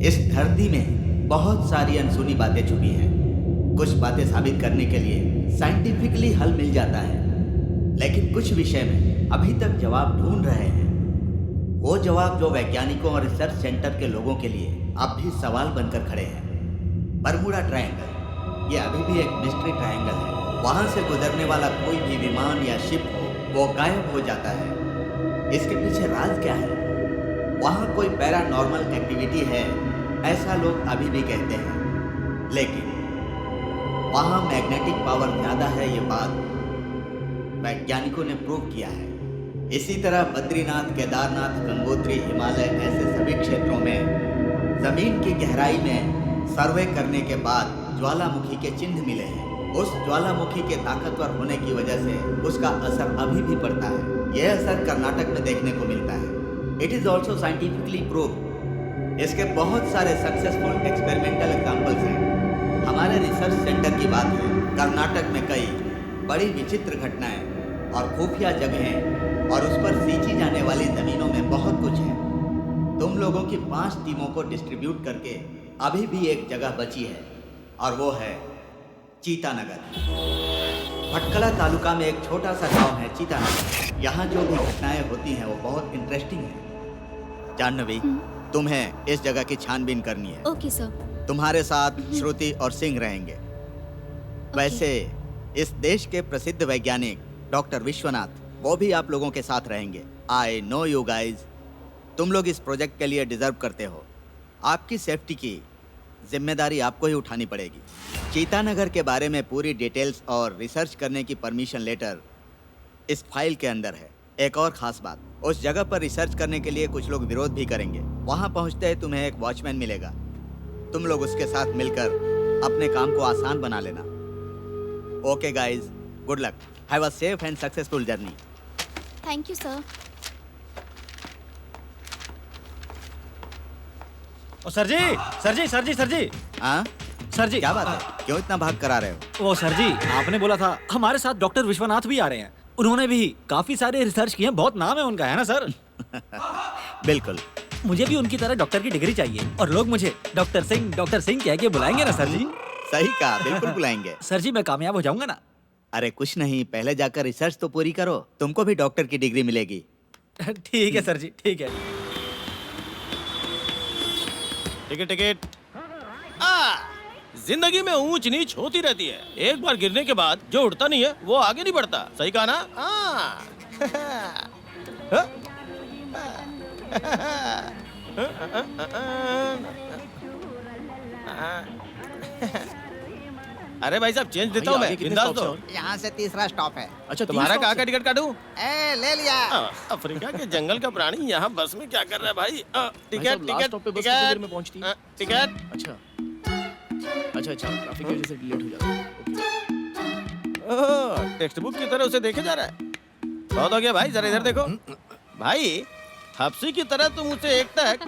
इस धरती में बहुत सारी अनसुनी बातें छुपी हैं। कुछ बातें साबित करने के लिए साइंटिफिकली हल मिल जाता है, लेकिन कुछ विषय में अभी तक जवाब ढूंढ रहे हैं। वो जवाब जो वैज्ञानिकों और रिसर्च सेंटर के लोगों के लिए अब भी सवाल बनकर खड़े हैं। बरमूडा ट्रायंगल, ये अभी भी एक मिस्ट्री ट्रायंगल है। वहां से गुजरने वाला कोई भी विमान या शिप हो, वो गायब हो जाता है। इसके पीछे राज क्या है? वहां कोई पैरानॉर्मल एक्टिविटी है, ऐसा लोग अभी भी कहते हैं, लेकिन वहां मैग्नेटिक पावर ज्यादा है, ये बात वैज्ञानिकों ने प्रूव किया है। इसी तरह बद्रीनाथ, केदारनाथ, गंगोत्री, हिमालय ऐसे सभी क्षेत्रों में जमीन की गहराई में सर्वे करने के बाद ज्वालामुखी के चिन्ह मिले हैं। उस ज्वालामुखी के ताकतवर होने की वजह से उसका असर अभी भी पड़ता है। यह असर कर्नाटक में देखने को मिलता है। It is also scientifically prove. इसके बहुत सारे सक्सेसफुल एक्सपेरिमेंटल एग्जाम्पल्स हैं। हमारे रिसर्च सेंटर की बात है, कर्नाटक में कई बड़ी विचित्र घटनाएं और खुफिया जगहें और उस पर सींची जाने वाली जमीनों में बहुत कुछ है। तुम लोगों की 5 टीमों को डिस्ट्रीब्यूट करके अभी भी एक जगह बची है, और वो है चीतानगर। भटकला तालुका में एक छोटा सा गांव है चीतानगर। यहाँ जो भी घटनाएं होती हैं वो बहुत इंटरेस्टिंग है। जाह्नवी, तुम्हें इस जगह की छानबीन करनी है। Okay sir. तुम्हारे साथ श्रुति और सिंह रहेंगे। वैसे इस देश के प्रसिद्ध वैज्ञानिक डॉक्टर विश्वनाथ, वो भी आप लोगों के साथ रहेंगे। आई नो यू गाइज, तुम लोग इस प्रोजेक्ट के लिए डिजर्व करते हो। आपकी सेफ्टी की जिम्मेदारी आपको ही उठानी पड़ेगी। चीतानगर के बारे में पूरी डिटेल्स और रिसर्च करने की परमिशन लेटर इस फाइल के अंदर है। एक और खास बात, उस जगह पर रिसर्च करने के लिए कुछ लोग विरोध भी करेंगे। वहां पहुंचते ही तुम्हें एक वॉचमैन मिलेगा। तुम लोग उसके साथ मिलकर अपने काम को आसान बना लेना। Okay guys, good luck. Have a safe and successful journey. Thank you sir. Oh sir ji, sir ji, sir ji, sir ji. हाँ सर जी, क्या बात है? क्यों इतना भाग कर आ रहे हो? ओ सर जी, आपने बोला था हमारे साथ डॉक्टर विश्वनाथ भी आ रहे हैं। उन्होंने भी काफी सारे रिसर्च किए हैं, बहुत नाम है उनका, है ना सर? बिल्कुल। मुझे भी उनकी तरह डॉक्टर की डिग्री चाहिए, और लोग मुझे डॉक्टर सिंह कह के बुलाएंगे ना सर जी? सही कहा, बिल्कुल बुलाएंगे। सर जी, मैं कामयाब हो जाऊंगा ना? अरे कुछ नहीं, पहले जाकर रिसर्च तो पूरी करो, तुमको भी डॉक्टर की डिग्री मिलेगी। ठीक है सर जी, ठीक है। टिकट। जिंदगी में ऊंच नीच होती रहती है। एक बार गिरने के बाद जो उठता नहीं है वो आगे नहीं बढ़ता। सही कहा ना? अरे भाई साहब, चेंज देता हूँ मैं, बिंदास दो। यहाँ से तीसरा स्टॉप है। अच्छा, तुम्हारा कहाँ का टिकट काटूं? ले लिया। अफ्रीका के जंगल का प्राणी यहाँ बस में क्या कर रहा है भाई? टिकट। अच्छा, ट्रैफिक की वजह से लेट हो जाता है। टेक्स्ट बुक की तरह उसे देखे जा रहा है। बहुत हो गया भाई, जरा इधर देखो। भाई, हफ्सी की तरह तुम उसे एक तक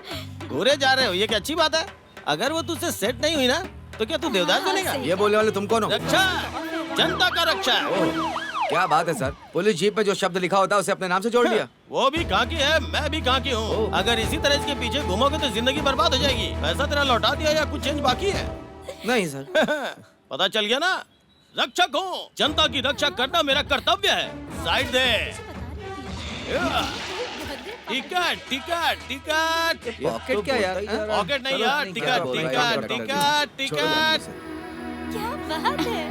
घूरे जा रहे हो, ये क्या अच्छी बात है? अगर वो तुझसे सेट नहीं हुई ना, तो क्या तू देवदास बनेगा? ये बोलने वाले तुम कौन हो? रक्षा, जनता का रक्षा। क्या बात है सर, पुलिस जीप पे जो शब्द लिखा होता है उसे अपने नाम से जोड़ लिया। वो भी काकी है, मैं भी काकी हूँ। अगर इसी तरह इसके पीछे घूमोगे तो जिंदगी बर्बाद हो जाएगी। पैसा तेरा लौटा दिया या कुछ चेंज बाकी है? नहीं सर। पता चल गया ना? रक्षक हूँ, जनता की रक्षा करना मेरा कर्तव्य है। साइड दे। टिकट। पॉकेट क्या यार? पॉकेट नहीं यार, टिकट। क्या बात है।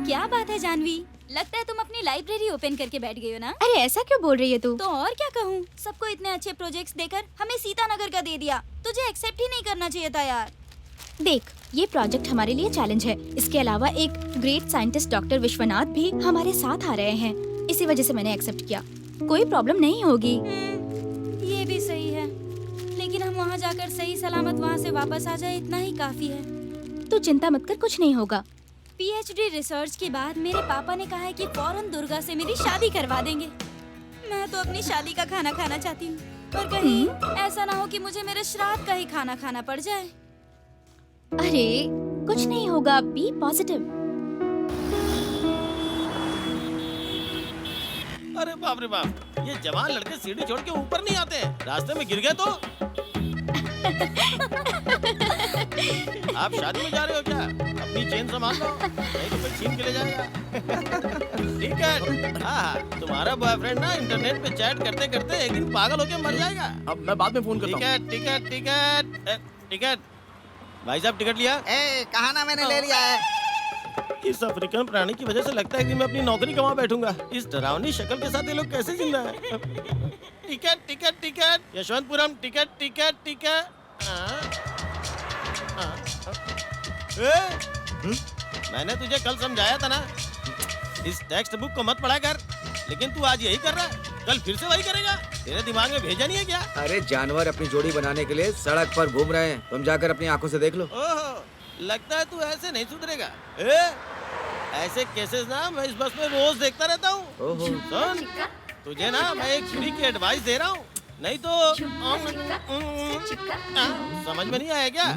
क्या बात है जाह्नवी, लगता है तुम अपनी लाइब्रेरी ओपन करके बैठ गई हो ना? अरे ऐसा क्यों बोल रही है तू? तो और क्या कहूँ, सबको इतने अच्छे प्रोजेक्ट्स देकर हमें सीतानगर का दे दिया। तुझे एक्सेप्ट ही नहीं करना चाहिए था यार। देख, ये प्रोजेक्ट हमारे लिए चैलेंज है। इसके अलावा एक ग्रेट साइंटिस्ट डॉक्टर विश्वनाथ भी हमारे साथ आ रहे हैं, इसी वजह से मैंने एक्सेप्ट किया। कोई प्रॉब्लम नहीं होगी। ये भी सही है, लेकिन हम वहाँ जाकर सही सलामत वहाँ से वापस आ जाए, इतना ही काफी है। तू चिंता मत कर, कुछ नहीं होगा। पीएचडी रिसर्च के बाद मेरे पापा ने कहा है कि फौरन दुर्गा से मेरी शादी करवा देंगे। मैं तो अपनी शादी का खाना खाना चाहती हूँ, पर कहीं ऐसा ना हो कि मुझे मेरे श्राद्ध का ही खाना खाना पड़ जाए। अरे कुछ नहीं होगा, बी पॉजिटिव। अरे बाप रे बाप, ये जवान लड़के सीढ़ी छोड़ के ऊपर नहीं आते हैं, रास्ते में गिर गए तो? आप शादी में जा रहे हो क्या? अपनी चेन संभाल लो, नहीं तो कोई छीन के ले जाएगा। ठीक है, हाँ, तुम्हारा बॉयफ्रेंड ना इंटरनेट पे चैट करते करते एक दिन पागल होके मर जाएगा। अब मैं बाद में फोन करता हूँ। टिकट टिकट टिकट टिकट, भाई साहब टिकट लिया? कहा ना मैंने ले लिया है। इस अफ्रीकन प्राणी की वजह से लगता है कि मैं अपनी नौकरी गंवा बैठूंगा। इस डरावनी शक्ल के साथ ये लोग कैसे जिंदा हैं? Ticket ticket ticket, Yeshwanthpuram ticket ticket ticket. मैंने तुझे कल समझाया था ना, इस टेक्स्ट बुक को मत पढ़ा कर, लेकिन तू आज यही कर रहा है, कल फिर से वही करेगा। तेरे दिमाग में भेजा नहीं है क्या? अरे जानवर अपनी जोड़ी बनाने के लिए सड़क पर घूम रहे हैं, तुम जाकर अपनी आंखों से देख लो। ओहो, लगता है तू ऐसे नहीं सुधरेगा। ऐसे केसेस ना मैं इस बस में रोज देखता रहता हूँ। ओहो। सुन, तुझे ना मैं एक फ्री की एडवाइस दे रहा हूँ, नहीं तो समझ में नहीं आया क्या?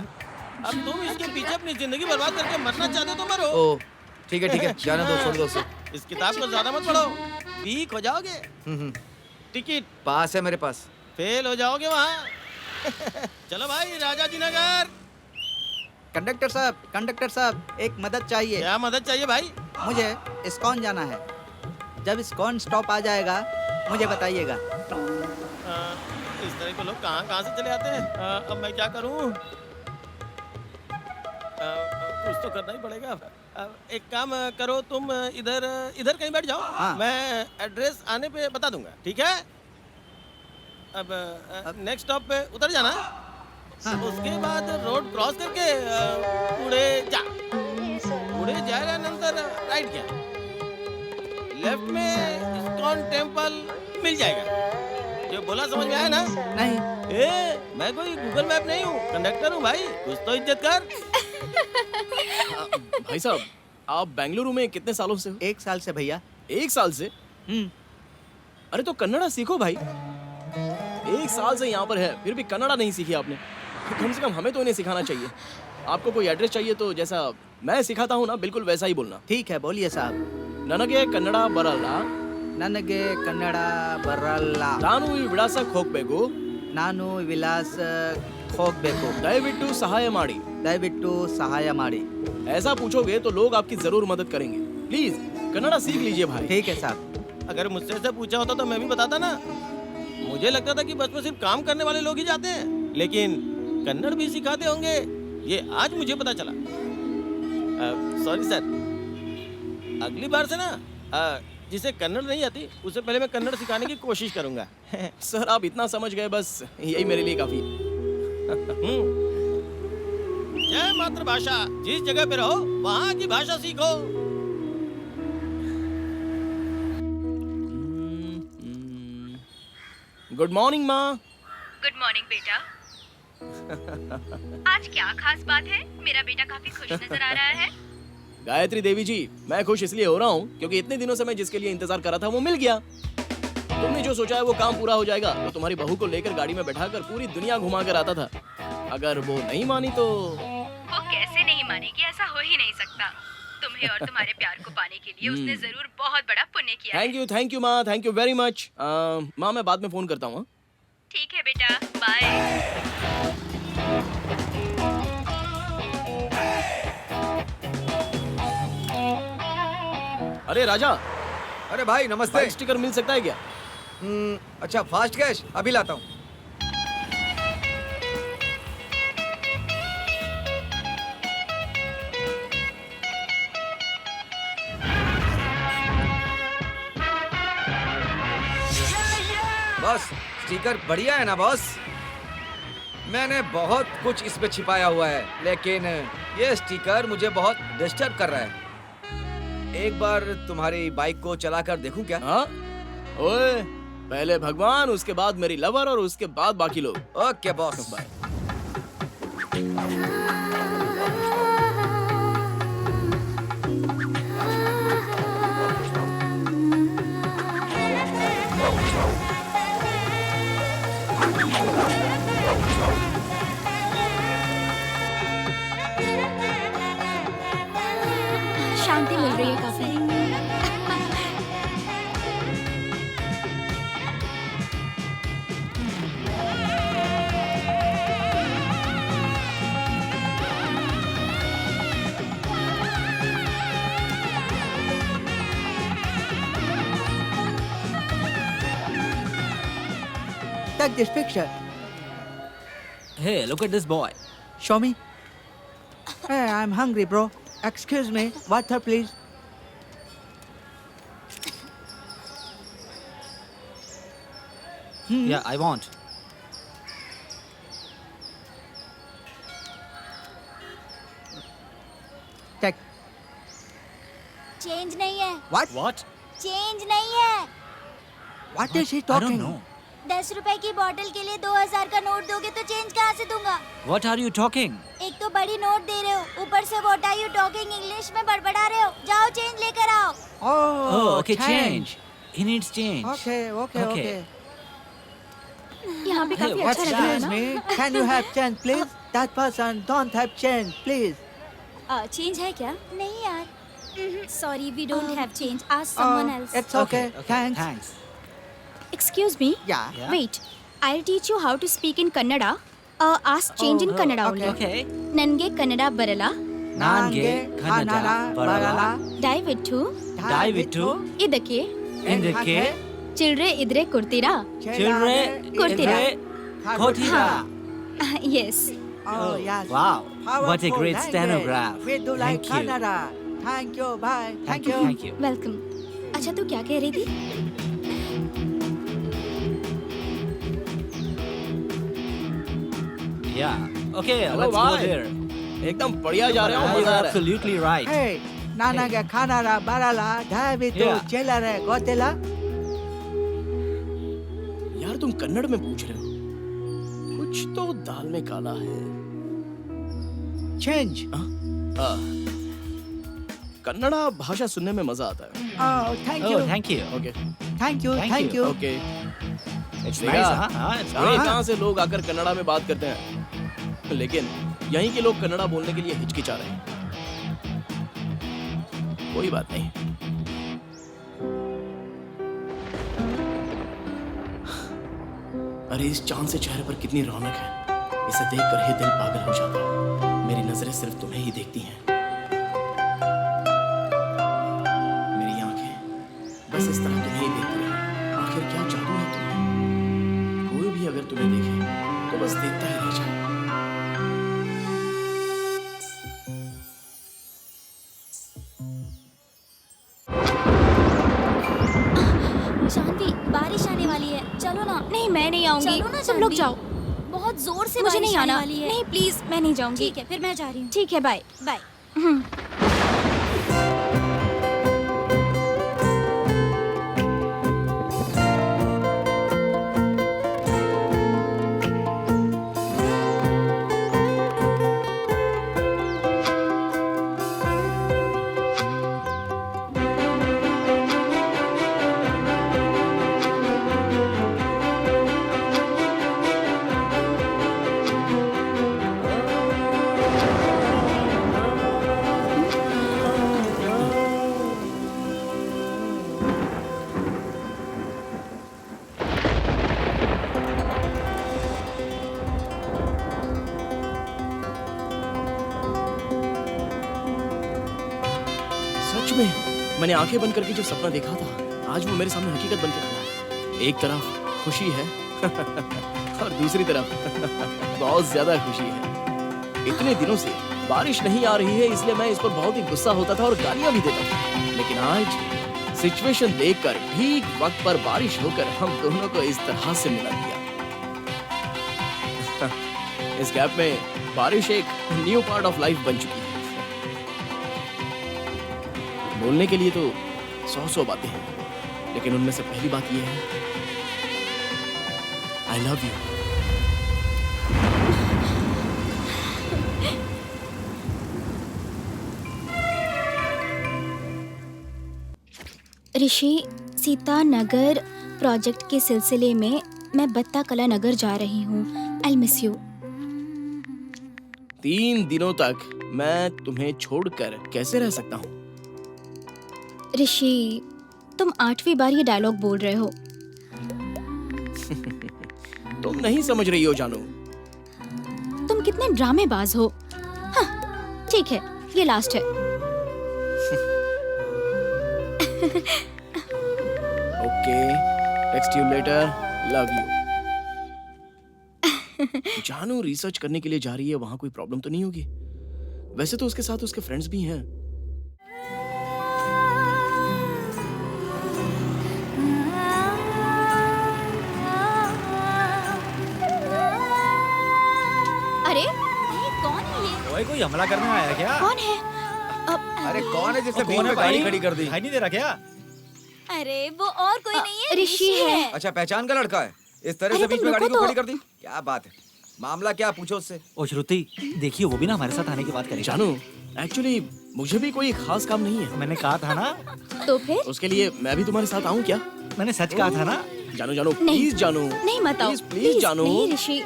अब तुम इसके पीछे अपनी जिंदगी बर्बाद करके मरना चाहते हो तो मरो। ओ ठीक है, जाना दो, छोड़ दो उसे। इस किताब को ज्यादा मत पढ़ो, वीक हो जाओगे। टिकट पास है मेरे पास। फेल हो जाओगे वहाँ। चलो भाई, राजा जी नगर। कंडक्टर साहब, एक मदद चाहिए। क्या मदद चाहिए भाई? मुझे इस्कॉन जाना है। जब इस्कॉन स्टॉप आ जाएगा मुझे बताइएगा। इस तरह के लोग कहाँ कहाँ से चले आते हैं। अब मैं क्या करूँ? कुछ तो करना ही पड़ेगा। एक काम करो, तुम इधर कहीं बैठ जाओ। हाँ। मैं एड्रेस आने पे बता दूंगा, ठीक है? अब नेक्स्ट स्टॉप पे उतर जाना। हाँ। उसके बाद रोड क्रॉस करके पुढे जायल्यानंतर राइट घ्या, लेफ्ट में इस्कॉन टेम्पल मिल जाएगा। जो बोला समझ में आया ना? नहीं। मैं कोई गूगल मैप नहीं हूँ, कंडक्टर हूँ भाई, कुछ तो इज्जत कर। भाई साहब, आप बेंगलुरु में कितने सालों से हो? 1 साल से भैया। 1 साल से? अरे तो कन्नड़ा सीखो भाई। 1 साल से यहाँ पर है, फिर भी कन्नड़ा नहीं सीखी आपने। कम से कम हमें तो इन्हें सिखाना चाहिए। आपको कोई एड्रेस चाहिए तो जैसा मैं सिखाता हूँ ना, बिल्कुल वैसा ही बोलना। ठीक है, बोलिए साहब। ನನಗೆ ಕನ್ನಡ ಬರಲ್ಲ, ನನಗೆ ಕನ್ನಡ ಬರಲ್ಲ, ನಾನು ಈ ವಿಳಾಸ ಹೋಗ್ಬೇಕು, ನಾನು ವಿಳಾಸ ಹೋಗ್ಬೇಕು, ದಯವಿಟ್ಟು ಸಹಾಯ ಮಾಡಿ। ದಯವಿಟ್ಟು ಸಹಾಯ ಮಾಡಿ। ऐसा पूछोगे तो लोग आपकी जरूर मदद करेंगे। प्लीज कन्नड़ा सीख लीजिए भाई। ठीक है साहब। अगर मुझसे ऐसा पूछा होता तो मैं भी बताता ना। मुझे लगता था कि बस में सिर्फ काम करने वाले लोग ही जाते हैं, लेकिन कन्नड़ भी सिखाते होंगे, ये आज मुझे पता चला। सॉरी सर, अगली बार से ना जिसे कन्नड़ नहीं आती उससे पहले मैं कन्नड़ सिखाने की कोशिश करूंगा। सर आप इतना समझ गए, बस यही मेरे लिए काफी है। जय मातृभाषा, जिस जगह पे रहो वहाँ की भाषा सीखो। गुड मॉर्निंग माँ। गुड मॉर्निंग बेटा। आज क्या खास बात है? मेरा बेटा काफी खुश नजर आ रहा है। गायत्री देवी जी, मैं खुश इसलिए हो रहा हूँ क्योंकि इतने दिनों से मैं जिसके लिए इंतजार कर रहा था वो मिल गया। तुमने जो सोचा है वो काम पूरा हो जाएगा। तो तुम्हारी बहू को लेकर गाड़ी में बैठाकर पूरी दुनिया घुमा कर आता था। अगर वो नहीं मानी तो वो कैसे नहीं मानेगी? ऐसा हो ही नहीं सकता। तुम्हें और तुम्हारे प्यार को पाने के लिए उसने जरूर बहुत बड़ा पुण्य किया है। थैंक यू माँ, थैंक यू वेरी मच। माँ मैं बाद में फोन करता हूँ। ठीक है बेटा, बाय। अरे राजा, अरे भाई नमस्ते। बाइक स्टिकर मिल सकता है क्या? अच्छा फास्ट कैश अभी लाता हूँ। बॉस स्टिकर बढ़िया है ना बॉस? मैंने बहुत कुछ इसमें छिपाया हुआ है, लेकिन ये स्टिकर मुझे बहुत डिस्टर्ब कर रहा है। एक बार तुम्हारी बाइक को चलाकर देखूं क्या? हाँ? ओए, पहले भगवान, उसके बाद मेरी लवर और उसके बाद बाकी लोग। Okay boss, bye. शांति मिल रही है काफी। take this picture. Hey, look at this boy. Show me. Hey, I'm hungry, bro. Excuse me. Water, please. Yeah, I want. Take. Change नहीं है, What? What? चेंज नहीं है। What is he I don't talking? know. 10 रुपए की बोतल के लिए 2000 का नोट दोगे तो चेंज कहाँ से दूंगा? What are you talking? एक तो बड़ी नोट दे रहे हो, ऊपर से what are you talking English में बड़बड़ा रहे हो। जाओ चेंज लेकर आओ। Oh, okay, change. He needs change. Okay, okay, Okay. okay. यहाँ पे काफी अच्छा लग रहा है Excuse ना? me. Can you have change, please? That person don't have change, please. Change है क्या? नहीं यार। Sorry, we don't have change. Ask someone else. It's okay. Thanks. Thanks. Excuse me. Yeah. Yeah. Wait. I'll teach you how to speak in Kannada. Ask change in Kannada only. Okay. Nange Kannada barala. Nange Kannada Barala. ದಯವಿಟ್ಟು ದಯವಿಟ್ಟು ಇದಕ್ಕೆ ಇದಕ್ಕೆ ಚಿಲ್ಡ್ರೆ ಇದ್ರೆ ಕೊಡ್ತೀರಾ? ಚಿಲ್ರೆ ಕೊಡ್ತೀರಾ? ಕೊಡ್ತೀರಾ? Yes. Oh, yes. Wow. What a Powerful great language. stenograph. We do like Thank you. Kannada. Thank you. Bye. Thank you. Thank you. Welcome. अच्छा तू क्या कह रही थी? Yeah. Okay, Hello, let's go bye. there. एकदम बढ़िया जा रहे हो, You're मजा आ रहा है। absolutely right. Hey, Nanaga Kannada barala. ದಯವಿಟ್ಟು Yeah. ಚಿಲ್ಲರೆ ಗೊತ್ತಿಲ್ಲ? यार तुम कन्नड़ में पूछ रहे हो, कुछ तो दाल में काला है। Change. कन्नड़ा भाषा सुनने में मजा आता है। Oh, thank Oh, you. thank you. Okay Thank you. Thank Thank you. you. Okay. It's देखा? nice, huh? It's कहाँ great. कहाँ से लोग आकर कन्नड़ा में बात करते हैं, लेकिन यहीं के लोग कन्नड़ा बोलने के लिए हिचकिचा रहे हैं। कोई बात नहीं। अरे इस चांद से चेहरे पर कितनी रौनक है, इसे देखकर ही दिल पागल हो जाता है। मेरी नजरें सिर्फ तुम्हें ही देखती हैं। मेरी आंखें बस इस तरह तुम्हें ही देखती रहे। आखिर क्या जादू है तुम्हें? कोई भी अगर तुम्हें देखे तो बस देखता ही रह जाए। शांति, बारिश आने वाली है, चलो ना। नहीं मैं नहीं आऊंगी। चलो ना तुम लोग शांति। जाओ। बहुत जोर से मुझे बारिश नहीं आने आना। वाली है। नहीं प्लीज मैं नहीं जाऊंगी। ठीक है, फिर मैं जा रही हूँ। ठीक है बाय। बाय। सच में मैंने आंखें बंद करके जो सपना देखा था, आज वो मेरे सामने हकीकत बन के खड़ा है। एक तरफ खुशी है और दूसरी तरफ बहुत ज्यादा खुशी है। इतने दिनों से बारिश नहीं आ रही है, इसलिए मैं इस पर बहुत ही गुस्सा होता था और गालियां भी देता था। लेकिन आज सिचुएशन देखकर ठीक वक्त पर बारिश होकर हम दोनों को इस तरह से मिला दिया। इस गैप में बारिश एक न्यू पार्ट ऑफ लाइफ बन चुकी है। बोलने के लिए तो 100 बातें हैं, लेकिन उनमें से पहली बात यह है, I love you. Rishi, Sita Nagar project के सिलसिले में मैं बत्ता कला नगर जा रही हूँ। I miss you. 3 दिनों तक मैं तुम्हें छोड़कर कैसे रह सकता हूँ? ऋषि, तुम 8वीं बार ये डायलॉग बोल रहे हो। तुम नहीं समझ रही हो जानू। तुम कितने ड्रामेबाज हो। हाँ, ठीक है, ये लास्ट है। Okay, text you later, love you. जानू रिसर्च करने के लिए जा रही है, वहाँ कोई प्रॉब्लम तो नहीं होगी? वैसे तो उसके साथ उसके फ्रेंड्स भी हैं। अरे कौन है ये? ओए कोई हमला करने आया क्या? कौन है? अरे कौन है जिसने कौन बीच है में गाड़ी भाई? खड़ी कर दी? दिखाई नहीं दे रहा क्या? अरे वो और कोई नहीं है, ऋषि है। अच्छा, पहचान का लड़का है? इस तरह अरे से बीच तुम में गाड़ी रुको को तो। खड़ी कर दी? क्या बात है? मामला क्या, पूछो उससे। ओ श्रुति, देखिए वो भी ना हमारे साथ आने की बात करेगा। जानू, एक्चुअली मुझे भी कोई खास काम नहीं है। मैंने कहा था ना, तो फिर? उसके लिए मैं भी तुम्हारे साथ आऊँ क्या? मैंने सच कहा था ना। जानू जानू नहीं। प्लीज जानू, नहीं मत आओ। प्लीज जानू। नहीं ऋषि,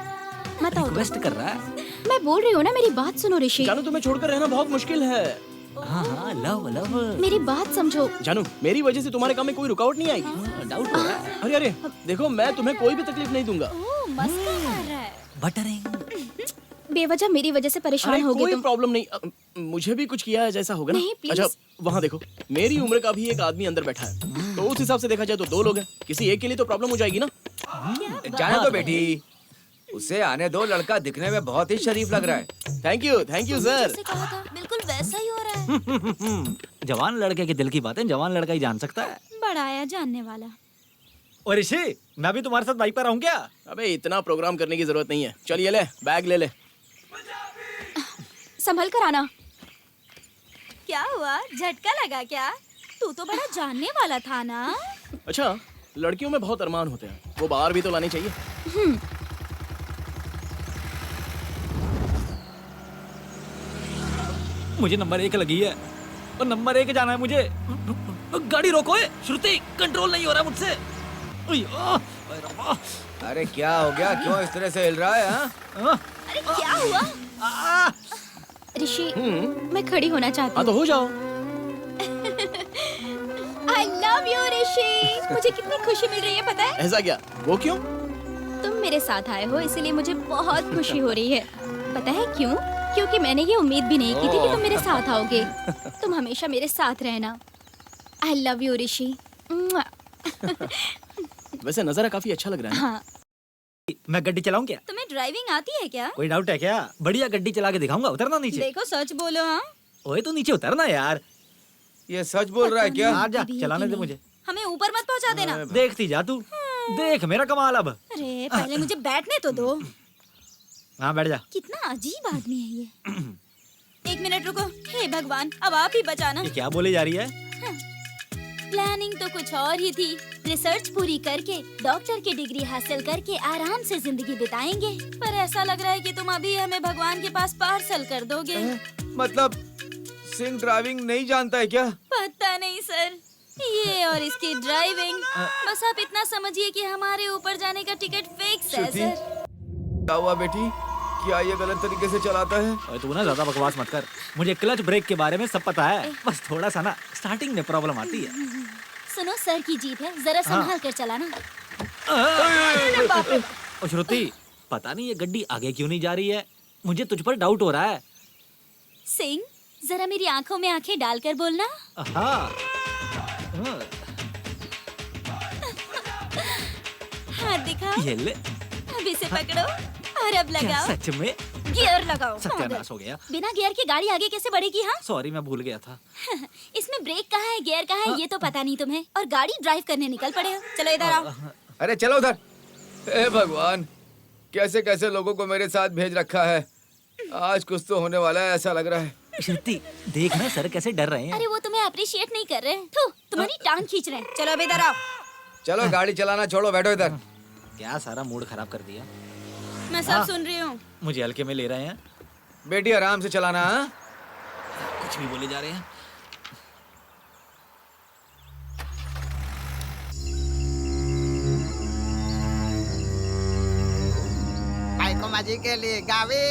मत आओ। रिक्वेस्ट कर रहा है। मैं बोल रही हूँ ना, मेरी बात सुनो ऋषि। जानू तुम्हें छोड़कर रहना बहुत मुश्किल है। हाँ हाँ, लव लव। मेरी बात समझो। जानू, मेरी वजह से तुम्हारे काम में कोई रुकावट नहीं आएगी। डाउट हो रहा है। अरे अरे देखो, मैं तुम्हें कोई भी तकलीफ नहीं दूंगा। ओह, मस्का मार रहा है। बटरिंग। बेवजह मेरी वजह से परेशान अरे होगे कोई तुम। प्रॉब्लम नहीं। मुझे भी कुछ किया है जैसा होगा ना। नहीं, प्लीज। अच्छा वहाँ देखो, मेरी उम्र का भी एक आदमी अंदर बैठा है, तो उस हिसाब से देखा जाए तो 2 लोग हैं। किसी एक के लिए तो प्रॉब्लम हो जाएगी ना। जाने दो बेटी, उसे आने दो। लड़का दिखने में बहुत ही शरीफ लग रहा है। Thank you sir. जैसे कहा था, बिल्कुल वैसा ही हो रहा है। जवान लड़के के दिल की बातें जवान लड़का ही जान सकता है। बढ़ाया जानने वाला। और ऋषि, मैं भी तुम्हारे साथ बाइक पर आऊँ क्या? अबे इतना प्रोग्राम करने की जरूरत नहीं है। चलिए ले, बैग ले ले। संभल कर आना। क्या हुआ, झटका लगा क्या? तू तो बड़ा जानने वाला था ना। अच्छा, लड़कियों में बहुत अरमान होते हैं, वो बाहर भी तो लाने चाहिए। मुझे नंबर 1 लगी है और नंबर 1 जाना है मुझे। गाड़ी रोको। श्रुति, कंट्रोल नहीं हो रहा मुझसे। अय्यो, अरे रब्बा। अरे क्या हो गया? क्यों इस तरह से हिल रहा है? हाँ? अरे क्या हुआ? ऋषि, मैं खड़ी होना चाहती हाँ तो हो जाओ। आई लव यू ऋषि। मुझे कितनी खुशी मिल रही है पता है? ऐसा क्या? वो क्यों? तुम मेरे साथ आए हो इसीलिए मुझे बहुत खुशी हो रही है। पता है क्यों? क्योंकि मैंने ये उम्मीद भी नहीं की थी कि तुम मेरे साथ आओगे। तुम हमेशा मेरे साथ रहना। आई लव यू ऋषि। वैसे नजारा काफी अच्छा लग रहा है। हाँ। मैं गड्डी चलाऊं क्या? तुम्हें ड्राइविंग आती है क्या? कोई डाउट है क्या? बढ़िया गड्डी चला के दिखाऊंगा। उतरना नीचे। देखो सच बोलो। हाँ, ओए तू नीचे उतरना यार। ये सच बोल रहा है क्या? आ जा, भी है चलाने कि दे नहीं? मुझे। हमें ऊपर मत पहुंचा देना। देखती जा तू। देख मेरा कमाल अब। अरे पहले मुझे बैठने तो दो। हाँ बैठ जा। कितना अजीब आदमी है ये। 1 मिनट रुको। हे भगवान, अब आप ही बचाना। ये क्या बोले जा रही है? प्लानिंग तो कुछ और ही थी। रिसर्च पूरी करके डॉक्टर की डिग्री हासिल करके आराम से जिंदगी बिताएंगे, पर ऐसा लग रहा है कि तुम अभी हमें भगवान के पास पार्सल कर दोगे। मतलब सिंह ड्राइविंग नहीं जानता है क्या? पता नहीं सर, ये और इसकी ड्राइविंग। बस आप इतना समझिए कि हमारे ऊपर जाने का टिकट फिक्स है श्रुति, सर। क्या हुआ बेटी? क्या ये गलत तरीके से चलाता है? ओए तू ना ज्यादा बकवास मत कर। मुझे क्लच ब्रेक के बारे में सब पता है। बस थोड़ा सा ना स्टार्टिंग में प्रॉब्लम आती है। सुनो, सर की जीप है, जरा संभाल कर चलाना। ओ श्रुति, पता नहीं ये गड्डी आगे क्यों नहीं जा रही है। मुझे तुझ पर डाउट हो रहा है। सिंह, जरा मेरी आंखों में आंखें डालकर बोलना। हाँ। हाथ दिखाओ। ये ले। अब इसे पकड़ो और अब क्या लगाओ। सच में? गियर लगाओ। सत्यानाश हो गया। बिना गियर के गाड़ी आगे कैसे बढ़ेगी? हाँ सॉरी, मैं भूल गया था। इसमें ब्रेक कहाँ है, गियर कहाँ है, ये तो पता नहीं तुम्हें, और गाड़ी ड्राइव करने निकल पड़े हो। चलो इधर आओ। अरे चलो उधर। हे भगवान, कैसे कैसे लोगों को मेरे साथ भेज रखा है। आज कुछ तो होने वाला है ऐसा लग रहा है। श्रुति, देख ना सर कैसे डर रहे हैं। अरे वो तुम्हें अप्रिशिएट नहीं कर रहे। थू, तुम्हारी टांग खींच रहे हैं। चलो अब इधर आओ। चलो गाड़ी चलाना छोड़ो, बैठो इधर। क्या सारा मूड खराब कर दिया। मैं सब सुन रही हूँ। मुझे हल्के में ले रहे हैं। बेटी आराम से चलाना। हाँ? कुछ भी बोले जा रहे हैं। बायको माझी गेली गावी,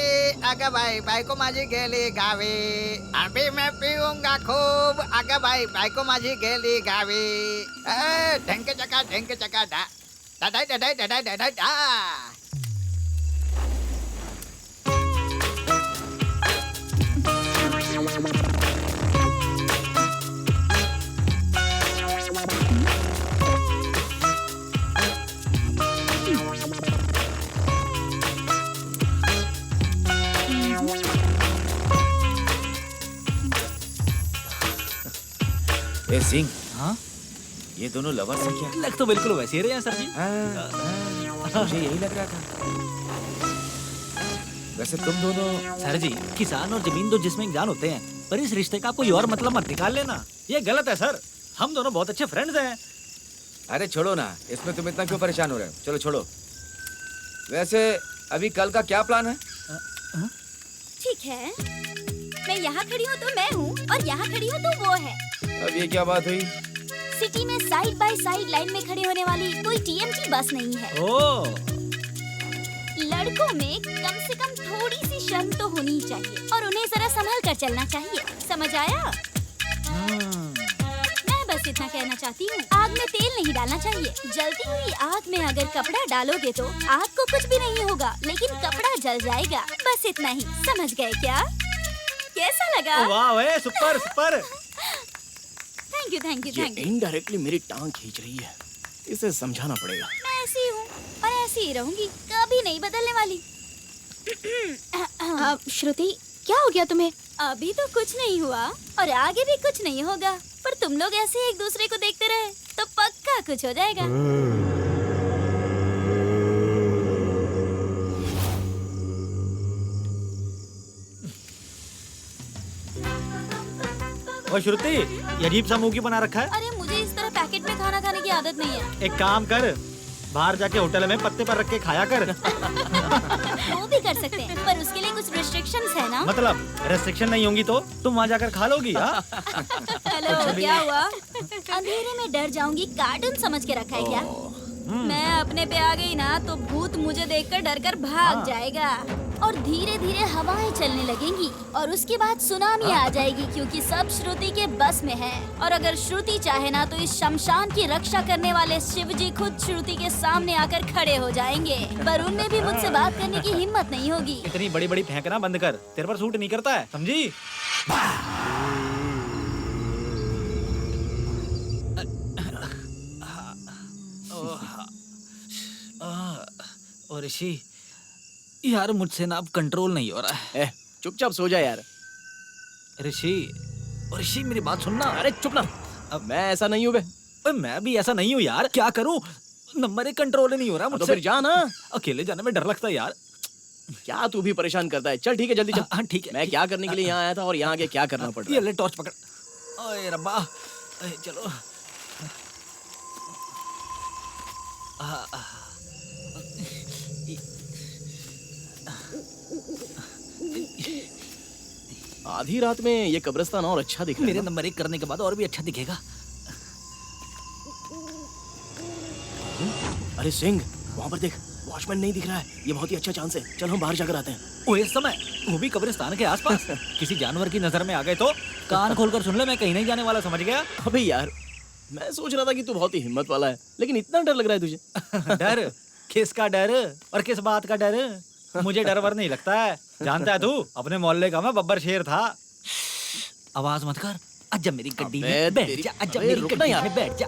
अगं बाई बायको माझी गेली गावी, अभी मैं पिऊंगा खूब, अगं बाई बायको माझी गेली गावी, ढंक चका डा डा डा डा डा डा डा डा। ए सिंह, हाँ ये दोनों लवर्स हैं क्या? लग तो बिल्कुल वैसे ही रहे हैं सर जी। मुझे यही लग रहा था। वैसे तुम दोनों सर जी, किसान और जमीन दो जिसमें एक जान होते हैं, पर इस रिश्ते का कोई और मतलब मत निकाल लेना, ये गलत है सर। हम दोनों बहुत अच्छे फ्रेंड्स हैं। अरे छोड़ो ना, इसमें तुम इतना क्यों परेशान हो रहे हो? चलो छोड़ो। वैसे अभी कल का क्या प्लान है? ठीक है, मैं यहाँ खड़ी हूँ तो मैं हूँ और यहाँ खड़ी हूँ तो वो है। अब ये क्या बात हुई? सिटी में साइड बाय साइड लाइन में खड़े होने वाली कोई टीएमटी बस नहीं है। ओह, लड़कों में कम से कम थोड़ी सी शर्म तो होनी ही चाहिए और उन्हें जरा संभल कर चलना चाहिए, समझ आया? मैं बस इतना कहना चाहती हूँ, आग में तेल नहीं डालना चाहिए। जलती हुई आग में अगर कपड़ा डालोगे तो आग को कुछ भी नहीं होगा, लेकिन कपड़ा जल जाएगा। बस इतना ही, समझ गए क्या? कैसा लगा? वाह वे, super super. Thank you thank you ये थैंक यू। इनडायरेक्टली मेरी टांग खींच रही है, इसे समझाना पड़ेगा। मैं ऐसी हूँ और ऐसी ही रहूंगी, कभी नहीं बदलने वाली। श्रुति, क्या हो गया तुम्हें? अभी तो कुछ नहीं हुआ और आगे भी कुछ नहीं होगा, पर तुम लोग ऐसे एक दूसरे को देखते रहे तो पक्का कुछ हो जाएगा। और श्रुति, ये अजीब सा मुंह क्यों बना रखा है? अरे मुझे इस तरह पैकेट में खाना खाने की आदत नहीं है। एक काम कर, बाहर जाके होटल में पत्ते पर रख के खाया कर। वो भी कर सकते हैं, पर उसके लिए कुछ रिस्ट्रिक्शंस है ना। मतलब रेस्ट्रिक्शन नहीं होंगी तो तुम वहाँ जाकर खा लोगी? हाँ? हेलो, क्या हुआ? अंधेरे में डर जाऊंगी, कार्टून समझ के रखा है क्या? मैं अपने पे आ गई ना तो भूत मुझे देखकर डरकर भाग जाएगा और धीरे धीरे हवाएं चलने लगेंगी और उसके बाद सुनामी आ जाएगी, क्योंकि सब श्रुति के बस में है। और अगर श्रुति चाहे ना तो इस शमशान की रक्षा करने वाले शिवजी खुद श्रुति के सामने आकर खड़े हो जाएंगे, पर उनमें भी मुझसे बात करने की हिम्मत नहीं होगी। इतनी बड़ी बड़ी फेंकना बंद कर, तेरे पर सूट नहीं करता है, समझी? और ऋषि यार, मुझसे ना अब कंट्रोल नहीं हो रहा है। चुपचाप सो जा यार। ऋषि, और ऋषि मेरी बात सुनना। अरे चुप ना, अब मैं ऐसा नहीं हूँ बे। मैं भी ऐसा नहीं हूँ यार, क्या करूँ? नंबर एक कंट्रोल ही नहीं हो रहा तो मुझसे। फिर जा ना। अकेले जाने में डर लगता है यार। क्या तू भी परेशान करता है? चल ठीक है, जल्दी चल। हाँ ठीक है। मैं क्या करने के लिए यहाँ आया था और यहाँ आके क्या करना पड़ रहा ये है? ले टॉर्च पकड़। ओए रब्बा, चलो। आधी रात में ये कब्रिस्तान और अच्छा दिख रहा है मेरे ना? नंबर एक करने के बाद और भी अच्छा दिखेगा। अरे सिंह, वहाँ पर देख, वॉचमैन नहीं दिख रहा है। ये बहुत ही अच्छा चांस है, चल हम बाहर जाकर आते हैं। ओए इस समय, वो भी कब्रिस्तान के आसपास। किसी जानवर की नजर में आ गए तो कान खोलकर सुन ले, मैं कहीं नहीं जाने वाला, समझ गया? अबे यार, मैं सोच रहा था कि तू बहुत ही हिम्मत वाला है, लेकिन इतना डर लग रहा है तुझे। डर? किसका डर और किस बात का डर? मुझे डर वर नहीं लगता है। जानता है तू, अपने मोहल्ले का मैं बब्बर शेर था। आवाज मत कर, आजा मेरी गड्डी में बैठ जा, आजा मेरी गड्डी में बैठ जा।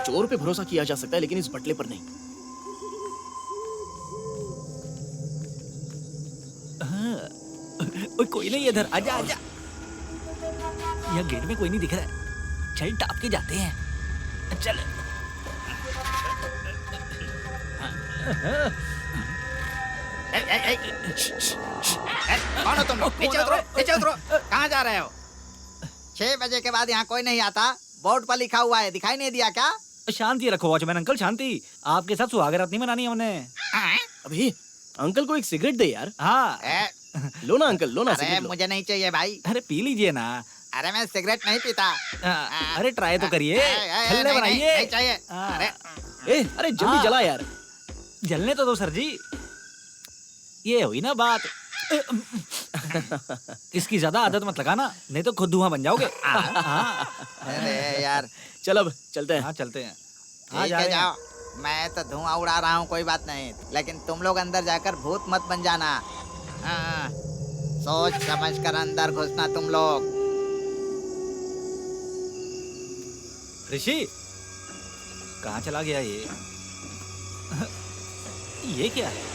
चोर पे भरोसा किया जा सकता है, लेकिन इस बटले पर नहीं। ओए कोई नहीं, इधर आजा आजा। यह गेट में कोई नहीं दिख रहा है, चल टाप के जाते हैं। चल। कौन हो तुम लोग? नीचे उतरो, नीचे उतरो। कहाँ जा रहे हो? 6 बजे के बाद यहाँ कोई नहीं आता, बोर्ड पर लिखा हुआ है, दिखाई नहीं दिया क्या? शांति रखो वॉचमैन अंकल, शांति। आपके साथ सुहागरात नहीं मनानी हमने। अभी अंकल को एक सिगरेट दे यार। हाँ लो ना अंकल, लो ना अरे सिगरेट लो। मुझे नहीं चाहिए भाई। अरे पी लीजिए ना। अरे मैं सिगरेट नहीं पीता। अरे ट्राई तो करिए, छल्ले नहीं बनाइए। चाहिए। अरे अरे जल्दी जला यार। जलने तो दो सर जी। ये हुई ना बात। इसकी ज्यादा आदत मत लगाना, नहीं तो खुद धुआं बन जाओगे। अरे यार, चल अब चलते हैं। हाँ चलते हैं। ठीक है जाओ, मैं तो धुआं उड़ा रहा हूँ, कोई बात नहीं, लेकिन तुम लोग अंदर जाकर भूत मत बन जाना। हाँ, सोच समझ कर अंदर घुसना तुम लोग। ऋषि कहाँ चला गया ये? ये क्या है?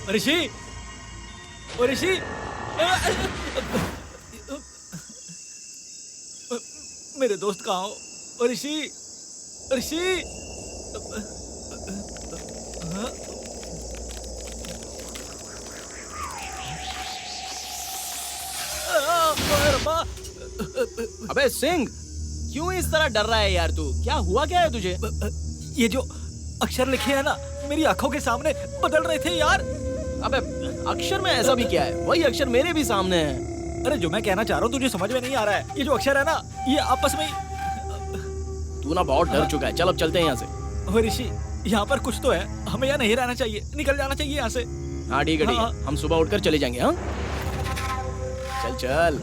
ऋषि, ओ ऋषि, मेरे दोस्त कहाँ हो? और ऋषि, ऋषि। अबे सिंह, क्यों इस तरह डर रहा है यार तू? क्या हुआ, क्या है तुझे? ये जो अक्षर लिखे हैं ना, मेरी आंखों के सामने बदल रहे थे यार। अबे अक्षर में ऐसा भी क्या है? वही अक्षर मेरे भी सामने है। अरे जो मैं कहना चाह रहा हूँ तुझे समझ में नहीं आ रहा है। ये जो अक्षर है ना, ये आपस में तू ना बहुत डर चुका है। चल अब चलते हैं यहाँ से। ओए ऋषि, यहाँ पर कुछ तो है। हमें यहाँ नहीं रहना चाहिए, निकल जाना चाहिए यहाँ से। हाँ ठीक है ठीक है, हम सुबह उठकर चले जाएंगे। हाँ चल चल।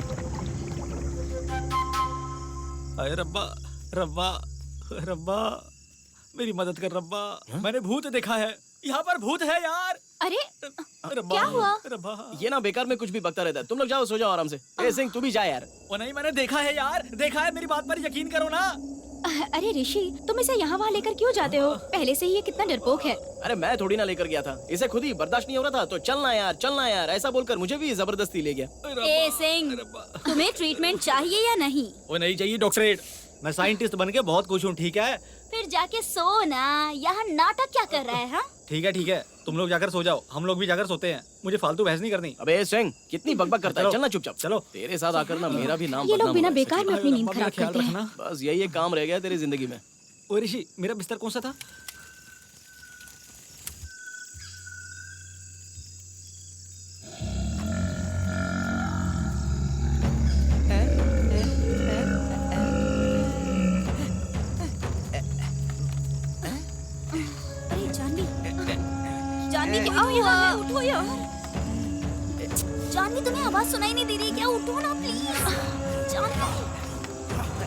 अरे रब्बा, रब्बा, रब्बा, मेरी मदद कर रब्बा। मैंने भूत देखा है, यहाँ पर भूत है यार। अरे रब्बा, क्या हुआ? रब्बा। ये ना बेकार में कुछ भी बकता रहता है। तुम लोग जाओ, सो जाओ आराम से। ए सिंह, तू भी जा यार। वो नहीं, मैंने देखा है यार, देखा है। मेरी बात पर यकीन करो ना। अरे ऋषि, तुम इसे यहाँ वहाँ लेकर क्यों जाते हो? पहले से ही ये कितना डरपोक है। अरे मैं थोड़ी ना लेकर गया था, इसे खुद ही बर्दाश्त नहीं हो रहा था। तो चलना यार, चलना यार, ऐसा बोलकर मुझे भी जबरदस्ती ले गया। ए सिंह, तुम्हें ट्रीटमेंट चाहिए या नहीं? वो नहीं चाहिए डॉक्टरेट। मैं साइंटिस्ट बन के बहुत खुश हूँ, ठीक है? फिर जाके सो ना। यहाँ नाटक क्या कर रहा है? हाँ ठीक है ठीक है, तुम लोग जाकर सो जाओ, हम लोग भी जाकर सोते हैं। मुझे फालतू बहस नहीं करनी। अबे सिंह, कितनी बकबक करता है? चलो, चलना चुपचाप। चलो। तेरे साथ आकर ना मेरा भी नाम ये लोग बदनाम बिना हो गया। बेकार में अपनी नींद रब्बा, मेरा खराब ख्याल करते हैं। रखना। बस यही एक काम रह गया तेरी जिंदगी में। ओ ऋषि, मेरा बिस्तर कौन सा था? अरे जानवी, जानवी क्या हुआ? उठो यार। जानवी, तुम्हें आवाज सुनाई नहीं दे रही क्या? उठो ना प्लीज। जानवी,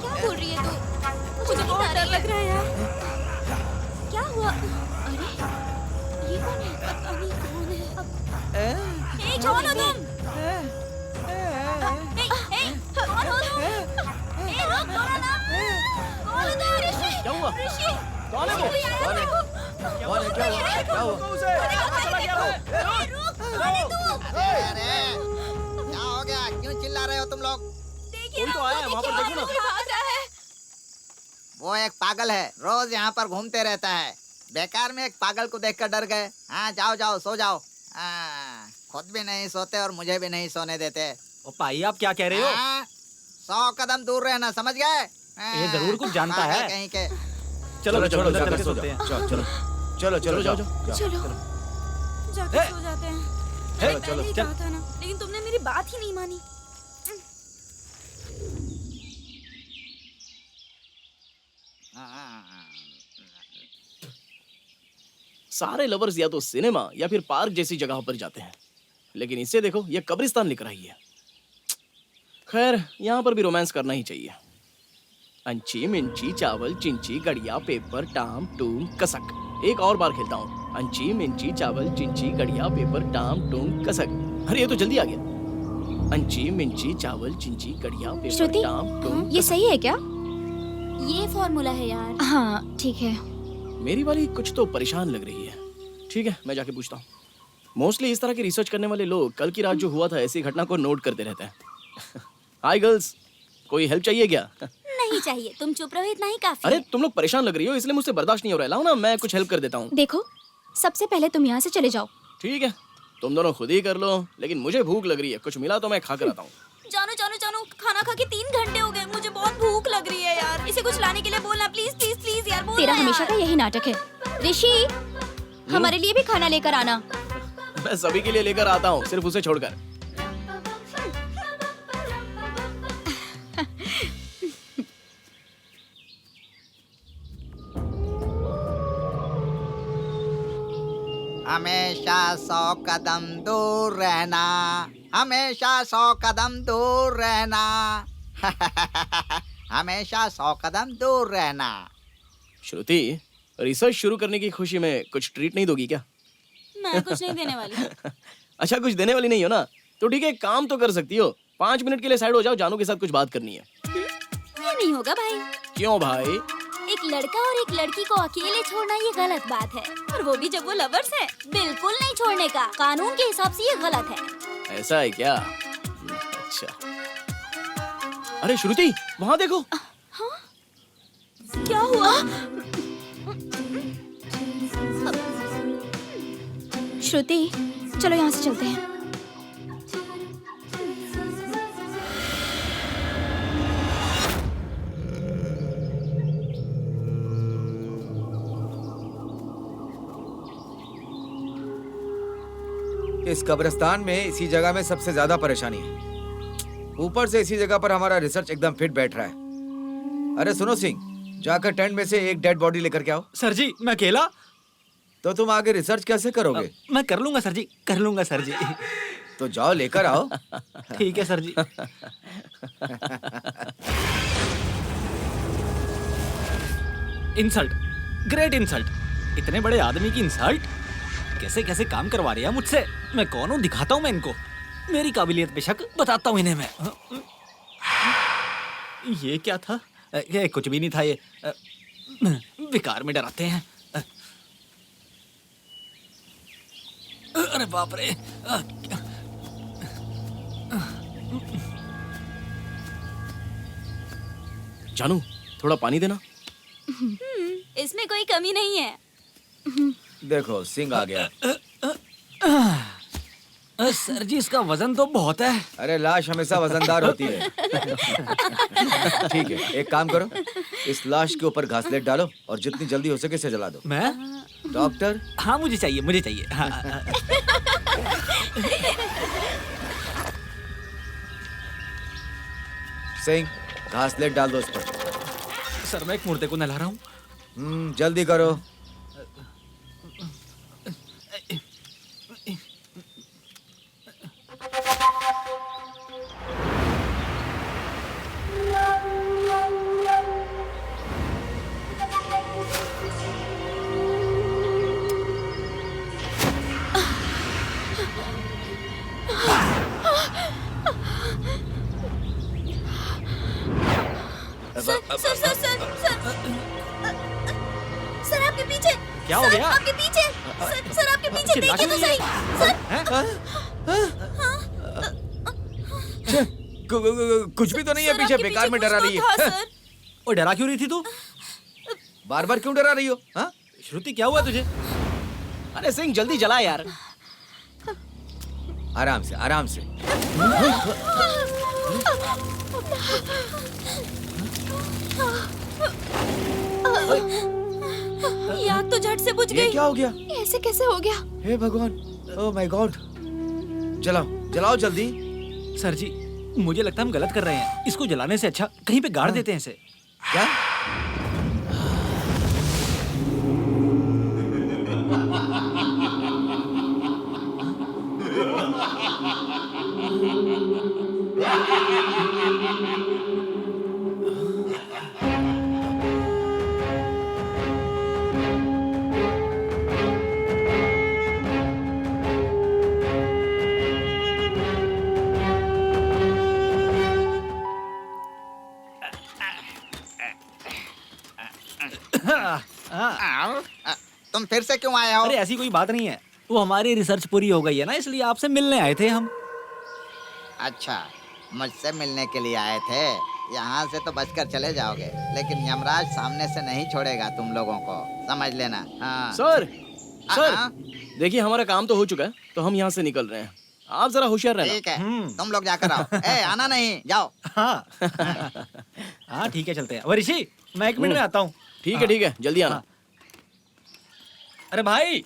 क्या बोल रही है तू? मुझे बहुत डर लग रहा है यार। क्या हुआ? अरे ये कौन है? पता नहीं कौन है। ए, कौन हो तुम? कौन हो तुम? रुक, बोलो ना। कौन हो तुम? ऋषि, क्या हुआ? ऋषि, कौन है वो? कौन है? कौन है? क्या हुआ? क्या हुआ? अरे क्या हो गया? क्यों चिल्ला रहे हो तुम लोग? देखिए कोई तो आया है, वहाँ पर देखो ना। कोई भाग रहा है। वो एक पागल है, रोज यहाँ पर घूमते रहता है। बेकार में एक पागल को देखकर डर गए। हाँ जाओ जाओ, सो जाओ। हाँ, खुद भी नहीं सोते और मुझे भी नहीं सोने देते। ओ भाई, आप क्या कह रहे हो? हाँ, 100 कदम दूर रहना, समझ गए? ये जरूर कुछ जानता पागल है। कहीं के। चलो चलो, अंदर जाकर चल के सो सोते जाओ। हैं। चलो चलो चलो चलो जाओ। चलो जाके सो जाते हैं। मैंने चलो, पहले ही चल। कहा था ना, लेकिन तुमने मेरी बात ही नहीं मानी। सारे लवर्स या तो सिनेमा या फिर पार्क जैसी जगह पर जाते हैं, लेकिन इसे देखो, ये कब्रिस्तान लिख रही है। खैर, यहाँ पर भी रोमांस करना ही चाहिए। अंची मिंची चावल चिंची गड़िया पेपर टाम टूम कसक। एक और बार खेलता हूँ। अंची मिंची चावल चिंची गड़िया पेपर टाम टूम कसक। अरे ये तो जल्दी आ गया। अंची मिंची चावल चिंची गड़िया पेपर श्रुति, टाम टूम। ये सही है क्या? ये फॉर्मूला है यार। हाँ ठीक है। मेरी वाली कुछ तो परेशान लग रही है। ठीक है, मैं जाके पूछता हूँ। मोस्टली इस तरह की रिसर्च करने वाले लोग कल की रात जो हुआ था ऐसी घटना को नोट करते रहते हैं। हाय गर्ल्स, कोई हेल्प चाहिए क्या? नहीं चाहिए, तुम चुप रहो, इतना ही काफी अरे है। तुम लोग परेशान लग रही हो, इसलिए मुझसे बर्दाश्त नहीं हो रहा है। लाओ ना, मैं कुछ हेल्प कर देता हूँ। देखो, सबसे पहले तुम यहाँ से चले जाओ। ठीक है, तुम दोनों खुद ही कर लो, लेकिन मुझे भूख लग रही है। कुछ मिला तो मैं खा कर आता हूँ। जानू जानू जानू, खाना खा के 3 घंटे हो गए, मुझे बहुत भूख लग रही है यार। इसे कुछ लाने के लिए बोलना, प्लीज प्लीज प्लीज यार, बोलना तेरा यार। हमेशा का यही नाटक है। ऋषि, हमारे लिए भी खाना लेकर आना। मैं सभी के लिए लेकर आता हूँ, सिर्फ उसे छोड़कर। हमेशा 100 कदम दूर रहना, हमेशा 100 कदम दूर रहना। हमेशा 100 कदम दूर रहना। श्रुति, रिसर्च शुरू करने की खुशी में कुछ ट्रीट नहीं दोगी क्या? मैं कुछ नहीं देने वाली। अच्छा, कुछ देने वाली नहीं हो ना? तो ठीक है, काम तो कर सकती हो। 5 मिनट के लिए साइड हो जाओ, जानू के साथ कुछ बात करनी है। ये नहीं होगा भाई। क्यों भाई? एक लड़का और एक लड़की को अकेले छोड़ना ये गलत बात है, और वो भी जब वो लवर्स है। बिल्कुल नहीं छोड़ने का, कानून के हिसाब से ये गलत है। ऐसा है क्या? अच्छा। अरे श्रुति, वहाँ देखो। हाँ? क्या हुआ? श्रुति, चलो यहाँ से चलते हैं। इस कब्रिस्तान में इसी जगह में सबसे ज्यादा परेशानी है। ऊपर से इसी जगह पर हमारा रिसर्च एकदम फिट बैठ रहा है। अरे सुनो सिंह, जाकर टेंट में से एक डेड बॉडी लेकर के आओ। सर जी, मैं अकेला? तो तुम आगे रिसर्च कैसे करोगे? मैं कर लूंगा सर जी, कर लूंगा सर जी। तो जाओ लेकर आओ। ठीक है sir ji. Insult, great insult. इतने बड़े आदमी की इंसल्ट? कैसे कैसे काम करवा रही है मुझसे। मैं कौन हूँ दिखाता हूँ मैं इनको। मेरी काबिलियत पे शक बताता हूँ इन्हें मैं। ये क्या था? ये कुछ भी नहीं था। ये बेकार में डराते हैं। अरे बाप रे। जानू, थोड़ा पानी देना। इसमें कोई कमी नहीं है। देखो सिंह आ गया। सर जी, इसका वजन तो बहुत है। अरे लाश हमेशा वजनदार होती है। ठीक है, एक काम करो, इस लाश के ऊपर घासलेट डालो और जितनी जल्दी हो सके इसे जला दो। मैं? डॉक्टर? हाँ मुझे चाहिए, मुझे चाहिए। हाँ। सिंह, घासलेट डाल दो उस पर। सर मैं एक मुर्दे को नहला रहा हूँ। जल्दी करो। सर आपके पीछे। क्या हो गया? आपके पीछे। सर आपके पीछे देखिए तो सही। सर कुछ भी तो नहीं है पीछे, बेकार में डरा रही है। और डरा क्यों रही थी तू? बार बार क्यों डरा रही हो? हाँ? श्रुति, क्या हुआ तुझे? अरे सिंह, जल्दी जला यार। आराम से, आराम से। ये आग तो झट से बुझ ये गई। क्या हो गया? ऐसे कैसे हो गया? हे भगवान, ओह माय गॉड। जलाओ, जलाओ जल्दी। सर जी, मुझे लगता है हम गलत कर रहे हैं। इसको जलाने से अच्छा कहीं पे गाड़ देते हैं इसे। क्या? तुम फिर से क्यों आए हो? अरे ऐसी कोई बात नहीं है। वो हमारी रिसर्च पूरी हो गई है ना, इसलिए आपसे मिलने आए थे हम। अच्छा, मुझसे मिलने के लिए आए थे। यहाँ से तो बचकर चले जाओगे, लेकिन यमराज सामने से नहीं छोड़ेगा तुम लोगों को, समझ लेना। हाँ। सर, हाँ। देखिए हमारा काम तो हो चुका है, तो हम यहाँ से निकल रहे हैं। आप जरा होशियार रहना। ठीक है, तुम लोग जाकर आओ। ए, आना नहीं, जाओ। हाँ हाँ ठीक है, चलते हैं। वो ऋषि, मैं 1 मिनट में आता हूँ। ठीक है, ठीक है, जल्दी आना। अरे भाई,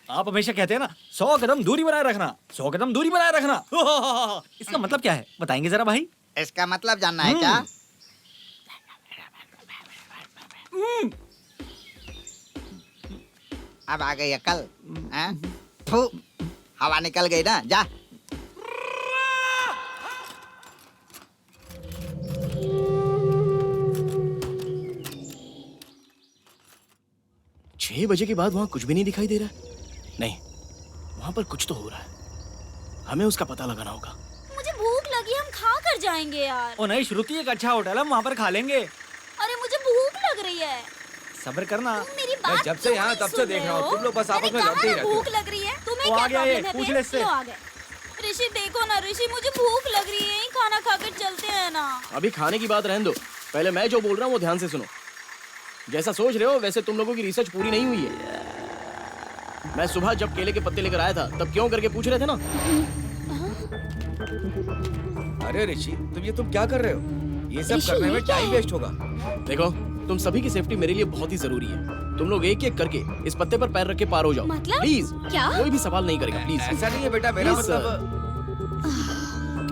आप हमेशा कहते हैं ना 100 कदम दूरी बनाए रखना, 100 कदम दूरी बनाए रखना। इसका मतलब क्या है, बताएंगे जरा भाई? इसका मतलब जानना है क्या? अब आ गई अकल? हैं? थू, हवा निकल गई ना, जा। छह बजे के बाद वहाँ कुछ भी नहीं दिखाई दे रहा है। नहीं, वहाँ पर कुछ तो हो रहा है। हमें उसका पता लगाना होगा। मुझे भूख लगी, हम खा कर जाएंगे यार। ओ नहीं श्रुति, एक अच्छा होटल है, हम वहाँ पर खा लेंगे। अरे मुझे भूख लग रही है। सब्र करना। मेरी मैं बात जब से क्यों यहाँ नहीं तब से सुन देख रहे रहा हूँ, हो? तुम लोग बस आपस में मैंने लड़ते ही कहा ना रहते हो। भूख लग रही है। तुम्हें वो क्या आ गया ये, प्रॉब्लम है? पूछ ले इससे। लो आ गए। ऋषि देखो ना ऋषि, मुझे भूख लग रही है, खाना खा कर चलते हैं ना। अभी खाने की बात रहने दो, पहले मैं जो बोल रहा हूँ वो ध्यान से सुनो। जैसा सोच रहे हो वैसे तुम लोगों की रिसर्च पूरी नहीं हुई है। मैं सुबह जब केले के पत्ते लेकर आया था तब क्यों करके पूछ रहे थे ना। अरे ऋषि तुम क्या कर रहे हो? ये सब ऋषि, करने ये में क्या टाइम है? वेस्ट होगा। देखो तुम सभी की सेफ्टी मेरे लिए बहुत ही जरूरी है। तुम लोग एक एक करके इस पत्ते पर पैर रख के पार हो जाओ। मतलब? प्लीज क्या? कोई भी सवाल नहीं करेगा प्लीज। ऐसा नहीं है बेटा, मेरा Please, मतलब।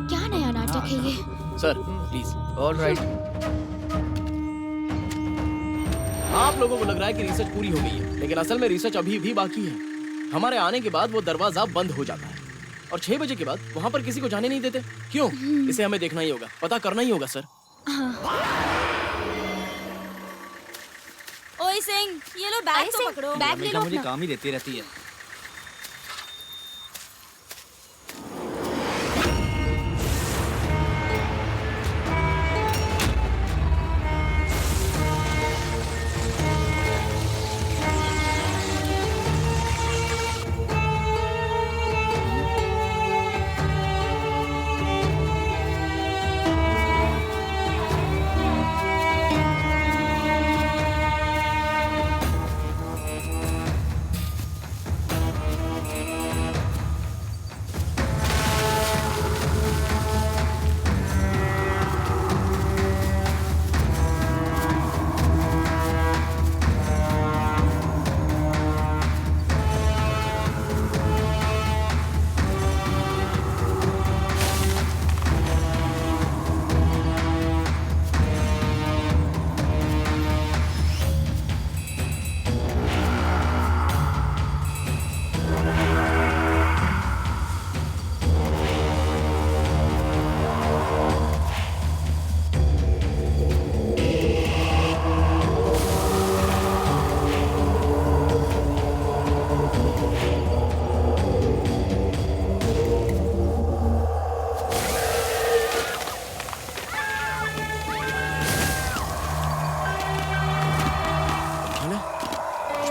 क्या नया नाटक है ये? Sir please. ऑलराइट। आप लोगों को लग रहा है कि रिसर्च पूरी हो गई है, लेकिन असल में रिसर्च अभी भी बाकी है। हमारे आने के बाद वो दरवाजा बंद हो जाता है और 6 बजे के बाद वहाँ पर किसी को जाने नहीं देते। क्यों? इसे हमें देखना ही होगा, पता करना ही होगा सर। ओए सिंह, ये लो बैग तो सिंह, पकड़ो। बैग ले हमेशा लो मुझे अपना। काम ही देती रहती है।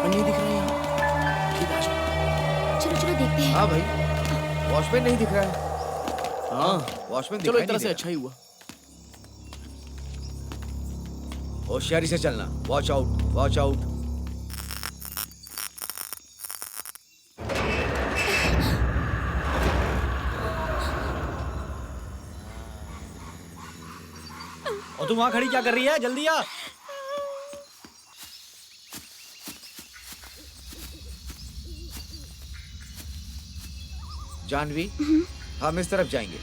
नहीं दिख रहा है यहाँ। ठीक है, आजा। चलो चलो देखते हैं। हाँ भाई, वॉचमैन नहीं दिख रहा है। हाँ वॉचमैन चलो दिखाई एक तरह नहीं से दे अच्छा ही हुआ। रहा। होशियारी से चलना। Watch out, watch out. और तुम वहाँ खड़ी क्या कर रही है? जल्दी आ। जानवी, हम इस तरफ जाएंगे।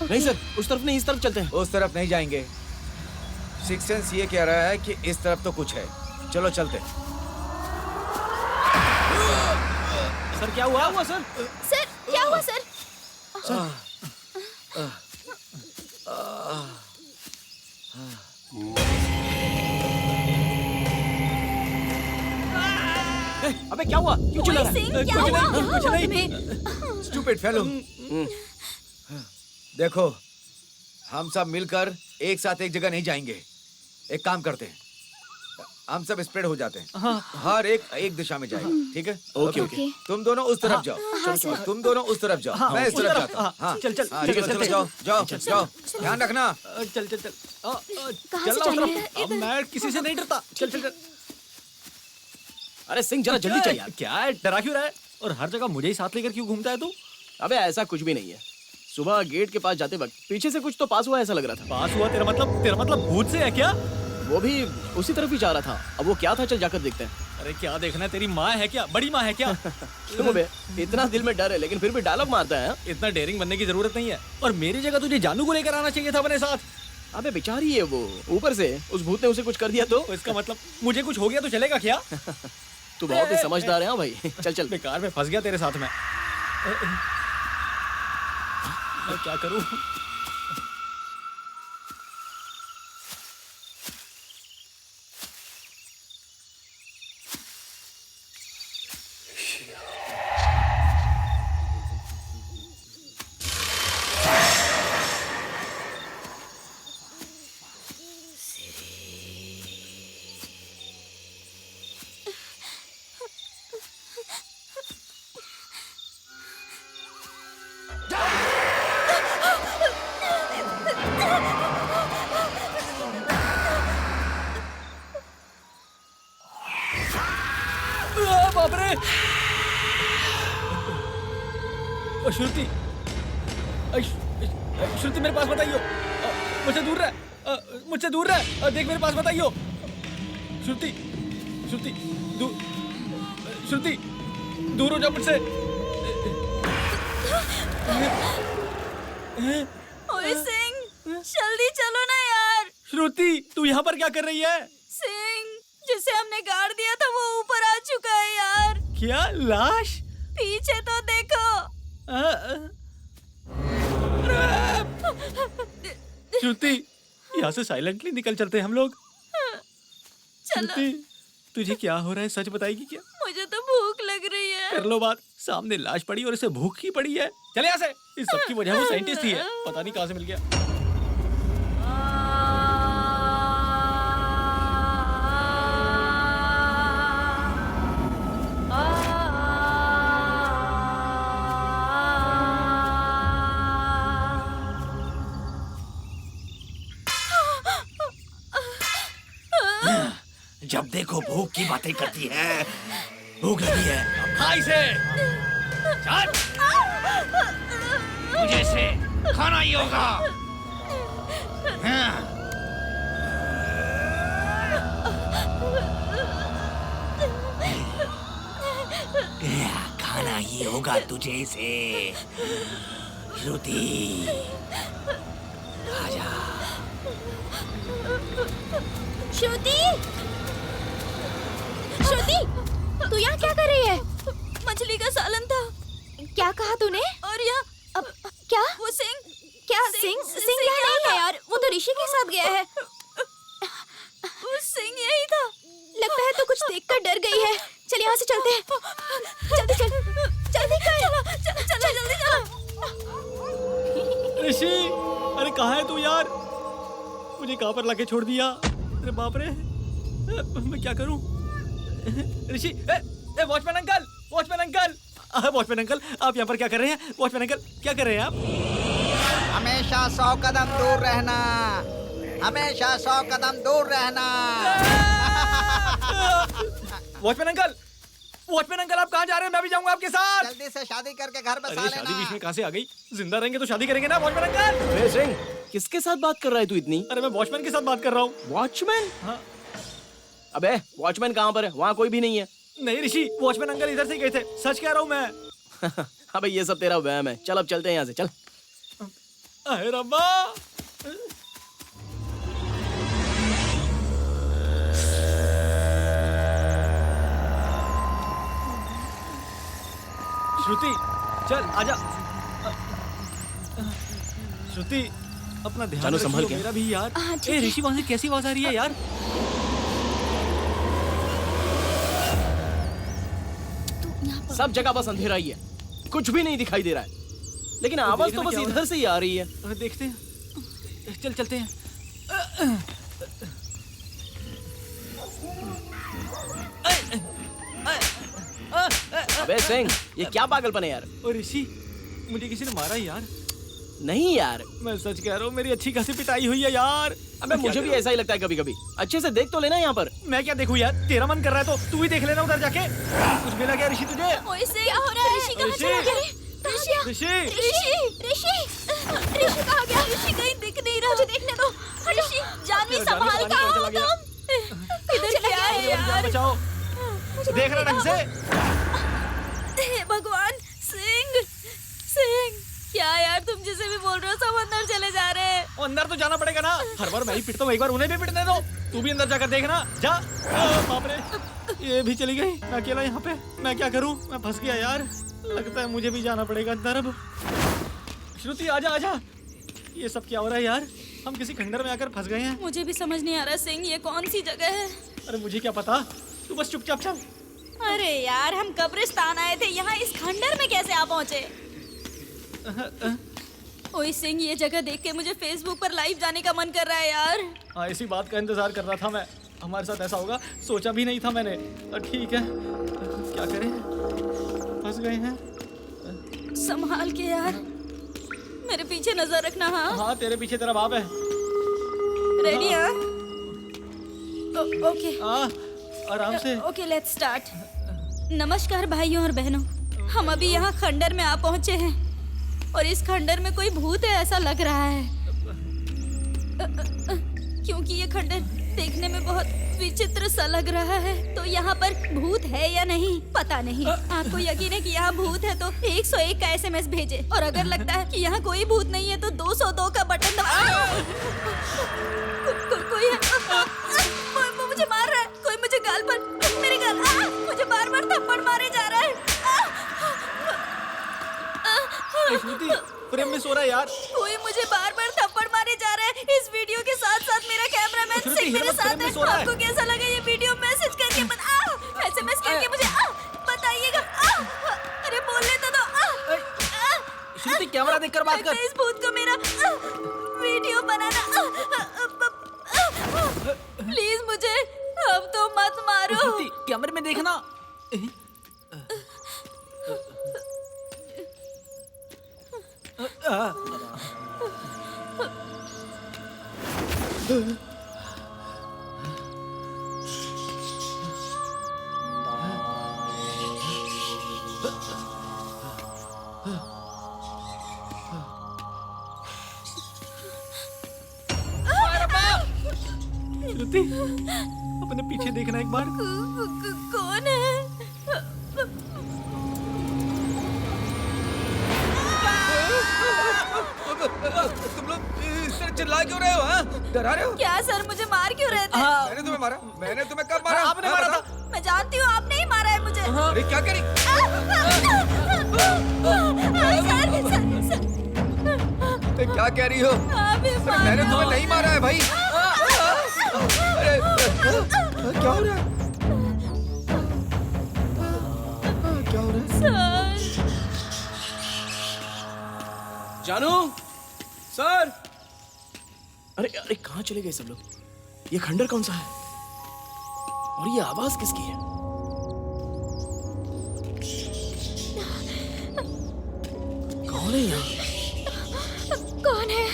नहीं सर, उस तरफ नहीं, इस तरफ चलते हैं। उस तरफ नहीं जाएंगे। सिक्स सेंस ये कह रहा है कि इस तरफ तो कुछ है। चलो चलते हैं। सर क्या हुआ सर? सर क्या हुआ सर? अबे क्या हुआ? क्यों चिल्ला रहा है? सिंह, क्या हुआ? क्या हुआ तुम्हें? Stupid fellow. देखो, हम सब मिलकर एक साथ एक जगह नहीं जाएंगे। एक काम करते हैं, हम सब स्प्रेड हो जाते हैं। हर एक दिशा में जाएगा, ठीक है? Okay okay. तुम दोनों उस तरफ जाओ। और तुम दोनों उस तरफ जाओ। मैं इस तरफ जाता हूँ। हाँ, चल चल हाँ, ठीक है, चलो जाओ जाओ जाओ। ध्यान रखना। चल चल चल। कहाँ से चल चल रहे हैं? अब मैं किसी से नहीं डरता। चल चल चल। अरे सिंह जरा जल्दी चल यार। क्या है, डरा क्यों रहा है? और हर जगह मुझे ही साथ लेकर क्यों घूमता है तू? अबे ऐसा कुछ भी नहीं है। सुबह गेट के पास जाते वक्त पीछे से कुछ तो पास हुआ ऐसा लग रहा था। पास हुआ? तेरा मतलब भूत से है क्या? वो भी उसी तरफ ही जा रहा था। अब वो क्या था, चल जाकर देखते हैं। अरे क्या देखना है? तेरी माँ है क्या? बड़ी माँ है क्या? तुम बे इतना दिल में डर है लेकिन फिर भी डायलॉग मारता है। इतना डेयरिंग बनने की जरूरत नहीं है। और मेरी जगह तुझे जानू को लेकर आना चाहिए था अपने साथ। अबे बेचारी है वो, ऊपर से उस भूत ने उसे कुछ कर दिया तो इसका मतलब मुझे कुछ हो गया तो चलेगा क्या? तू बहुत ही समझदार है। हाँ भाई चल चल। बेकार में फंस गया तेरे साथ में। मैं क्या करूं? बाप रे। श्रुति, श्रुति मेरे पास मत आइयो, मुझसे दूर रह, मुझसे दूर रह, देख मेरे पास मत आइयो। श्रुति, श्रुति, श्रुति, दूर हो जा मुझसे। ओए सिंह, जल्दी चलो ना यार। श्रुति, तू यहाँ पर क्या कर रही है? सिंह, जिसे हमने गाड़ दिया था वो ऊपर आ चुका है यार। क्या लाश? पीछे तो देखो। श्रुति, यहाँ से साइलेंटली निकल चलते हैं हम लोग। श्रुति, तुझे क्या हो रहा है, सच बताएगी क्या? मुझे तो भूख लग रही है। कर लो बात, सामने लाश पड़ी और इसे भूख ही पड़ी है। चले यहाँ से। इस सब की वजह वो साइंटिस्ट ही है, पता नहीं कहाँ से मिल गया। जब देखो भूख की बातें करती है। भूख लगी है, अब खा इसे। चल, मुझे इसे खाना ही होगा। खाना ही होगा तुझे इसे। श्रुति, आजा। श्रुति, श्रुति, तू यहाँ क्या कर रही है? मछली का सालन था। क्या कहा तूने? और यहाँ अब क्या? वो सिंह। क्या सिंह? सिंह यहाँ नहीं है यार, वो तो ऋषि के साथ गया है। वो सिंह यही था। लगता है तू कुछ देखकर डर गई है। चल यहाँ से चलते हैं। जल्दी चल, जल्दी कर। चलो जल्दी चलो। ऋषि, अरे कहाँ है तू यार? मुझे कहाँ पर लाके छोड़ दिया? अरे बाप रे, मैं क्या करूं? Rishi, watchman uncle, watchman uncle, watchman uncle, आप यहाँ पर क्या कर रहे हैं? वॉचमैन अंकल, क्या कर रहे हैं आप? हमेशा 100 कदम दूर रहना, हमेशा 100 कदम दूर रहना। वॉचमैन अंकल, वॉचमैन अंकल, आप कहाँ जा रहे हैं? मैं भी जाऊंगा आपके साथ। जल्दी से शादी करके घर बसा अरे लेना। शादी बीच में कहाँ से आ गई? जिंदा रहेंगे तो शादी करेंगे ना वॉचमैन अंकल। अरे सिंह, किसके साथ बात कर रहा है तू इतनी? अरे मैं वॉचमैन के साथ बात कर रहा हूँ। वॉचमैन? हाँ। अबे वॉचमैन कहाँ पर है? वहाँ कोई भी नहीं है। नहीं ऋषि, वॉचमैन अंकल इधर से गए थे, सच कह रहा हूँ मैं। अबे ये सब तेरा वहम है। चल अब चलते हैं यहाँ से, चल। अरे रब्बा, श्रुति, चल आजा। श्रुति, अपना ध्यान चलो संभल रखियो, के। मेरा भी यार। हाँ, ठीक ए है। ऋषि, वहां से कैसी आवाज आ रही है यार? सब जगह बस अंधेरा ही है, कुछ भी नहीं दिखाई दे रहा है। लेकिन आवाज तो देखना बस क्या हो इधर से ही आ रही है। अरे देखते हैं, चल चलते हैं। अबे सिंह, ये क्या पागलपन है यार? और ऋषि, मुझे किसी ने मारा यार। नहीं यार, मैं सच कह रहा हूँ, मेरी अच्छी खासी पिटाई हुई है यार। अबे मुझे भी ऐसा ही लगता है कभी कभी। अच्छे से देख तो लेना यहाँ पर। मैं क्या देखूं यार? तेरा मन कर रहा है तो तू ही देख लेना उधर जाके। कुछ मिला क्या ऋषि तुझे? ओए सिंह, क्या हो रहा है? ऋषि कहाँ ऋषि! चला गया? ऋषि, ऋषि, ऋषि, ऋषि, ऋषि कहाँ गया? ऋषि कहीं दिख नहीं रहा। मुझे देखने दो। ऋषि, जानवी तेरा संभाल, जानवी कहाँ चला हो गया। तुम? इधर क्या है जान यार? बचाओ, देख रहा ढंग से। हे भगवान, सिंह, सिंह, क्या यार तुम जिसे भी बोल रहे हो सब अंदर चले जा रहे हैं। अंदर तो जाना पड़ेगा ना, हर बार मैं ही पिटता हूँ, एक बार उन्हें भी पिटने दो। तू भी अंदर जाकर देखना, जा। बाप रे, ये भी चली गई, मैं अकेला यहाँ पे। मैं क्या करूँ? मैं फंस गया यार। लगता है मुझे भी जाना पड़ेगा अंदर अब। श्रुति, आजा आजा। ये सब क्या हो रहा है यार? हम किसी खंडर में आकर फंस गए हैं। मुझे भी समझ नहीं आ रहा सिंह, ये कौन सी जगह है? अरे मुझे क्या पता, तू बस चुपचाप चल। अरे यार, हम कब्रिस्तान आए थे, यहाँ इस खंडर में कैसे आ पहुँचे? ओए सिंह, ये जगह देख के मुझे फेसबुक पर लाइव जाने का मन कर रहा है यार। हाँ, इसी बात का इंतजार कर रहा था मैं। हमारे साथ ऐसा होगा सोचा भी नहीं था मैंने। ठीक है, क्या करें, फंस गए हैं। संभाल के यार, मेरे पीछे नजर रखना। हाँ हाँ, तेरे पीछे तेरा बाप है। रेडी? हाँ ओके हाँ, आराम से। Okay, let's start. नमस्कार भाइयों और बहनों, हम अभी यहाँ खंडर में आ पहुँचे हैं और इस खंडर में कोई भूत है ऐसा लग रहा है, क्योंकि ये खंडर देखने में बहुत विचित्र सा लग रहा है। तो यहाँ पर भूत है या नहीं पता नहीं। आपको यकीन है कि यहाँ भूत है तो 101 का SMS भेजे, और अगर लगता है कि यहाँ कोई भूत नहीं है तो 202 का बटन दबा। कोई है, मुझे मार रहा है, कोई मुझे गाल पर, मेरे गाल, मुझे बार बार थप्पड़ मारे जा रहा है। श्रुति, प्रेम में सो रहा है यार। कोई मुझे बार बार थप्पड़ मारे जा रहा है। इस वीडियो के साथ साथ मेरा कैमरामैन सिंह मेरे साथ है। आपको कैसा लगा ये वीडियो? मैसेज करके SMS करके मुझे बताइएगा। अरे बोलने तो दो। श्रुति, कैमरा देखकर बात कर। इस भूत को मेरा वीडियो बनाना। प्लीज मुझे अब तो मत मारो। श्रुति, कैमरे में देखना। श्रुति, अपने पीछे देखना एक बार। कौन है? तुम लोग इस तरह चिल्ला क्यों रहे हो? डरा रहे हो? क्या सर, मुझे मार क्यों रहे थे? मैंने तुम्हें मारा? मैंने तुम्हें कब मारा? आपने मारा था। मैं जानती हूँ आपने ही मारा है मुझे। अरे क्या करी? क्या कह रही हो? मैंने तुम्हें नहीं मारा है भाई। अरे क्या हो रहा है? क्या हो रहा है? जानू सर, अरे अरे कहाँ चले गए सब लोग? ये खंडर कौन सा है और ये आवाज किसकी है? कौन है यहाँ? कौन है?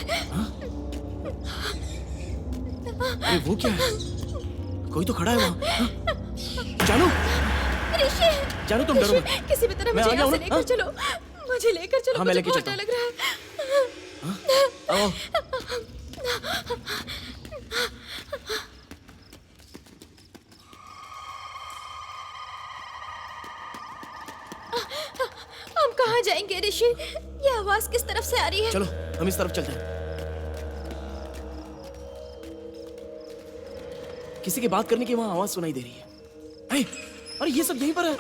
अरे वो क्या है? कोई तो खड़ा है वहाँ। जानू, ऋषि, जानू तुम डरो मत। किसी भी तरह मैं मुझे आ यहाँ से जाऊँ ना? लेकर चलो, मुझे लेकर चलो। हाँ, मैं मुझे लेके बहुत चलता डर लग रहा है। आओ। हम कहाँ जाएंगे ऋषि? ये आवाज किस तरफ से आ रही है? चलो हम इस तरफ चलते हैं। किसी की बात करने की वहाँ आवाज सुनाई दे रही है। अरे ये सब यहीं पर है।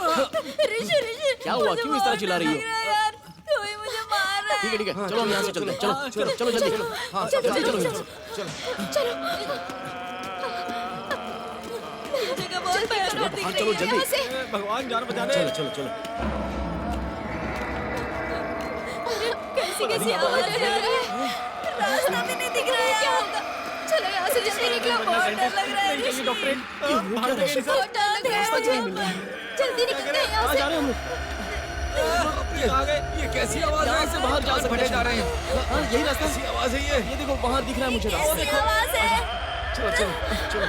ऋषि, क्या हुआ? क्यों इस तरह चिल्ला रही हो? यार, कोई मुझे मार रहा है। ठीक है चलो हम यहाँ से चलते हैं। चलो चलो चलो जल्दी चलो। हाँ चलो, जल्दी चलो। चलो जगह बहुत भयानक दिख हाँ रही चलो है। जल्दी। भगवान जान बचाने। चलो चलो चलो। कैसी आवाज आ रही है? रास्ता भी नहीं दिख रहा है। क्या होगा? चलो यहाँ से जल्दी निकलो। बहुत डर लग रहा है ऋषि। डॉक्टर, बहुत डर लग रहा है मुझे। जल्दी निकलते हैं यहाँ कहाँ से। जा रहे हैं हम लोग? आ गए। ये कैसी आवाज है? यहाँ से बाहर जा सकते फटे जा रहे हैं। हाँ यही रास्ता। कैसी आवाज है ये? ये देखो बाहर दिख रहा है मुझे रास्ता। कैसी आवाज है? चलो चलो चलो।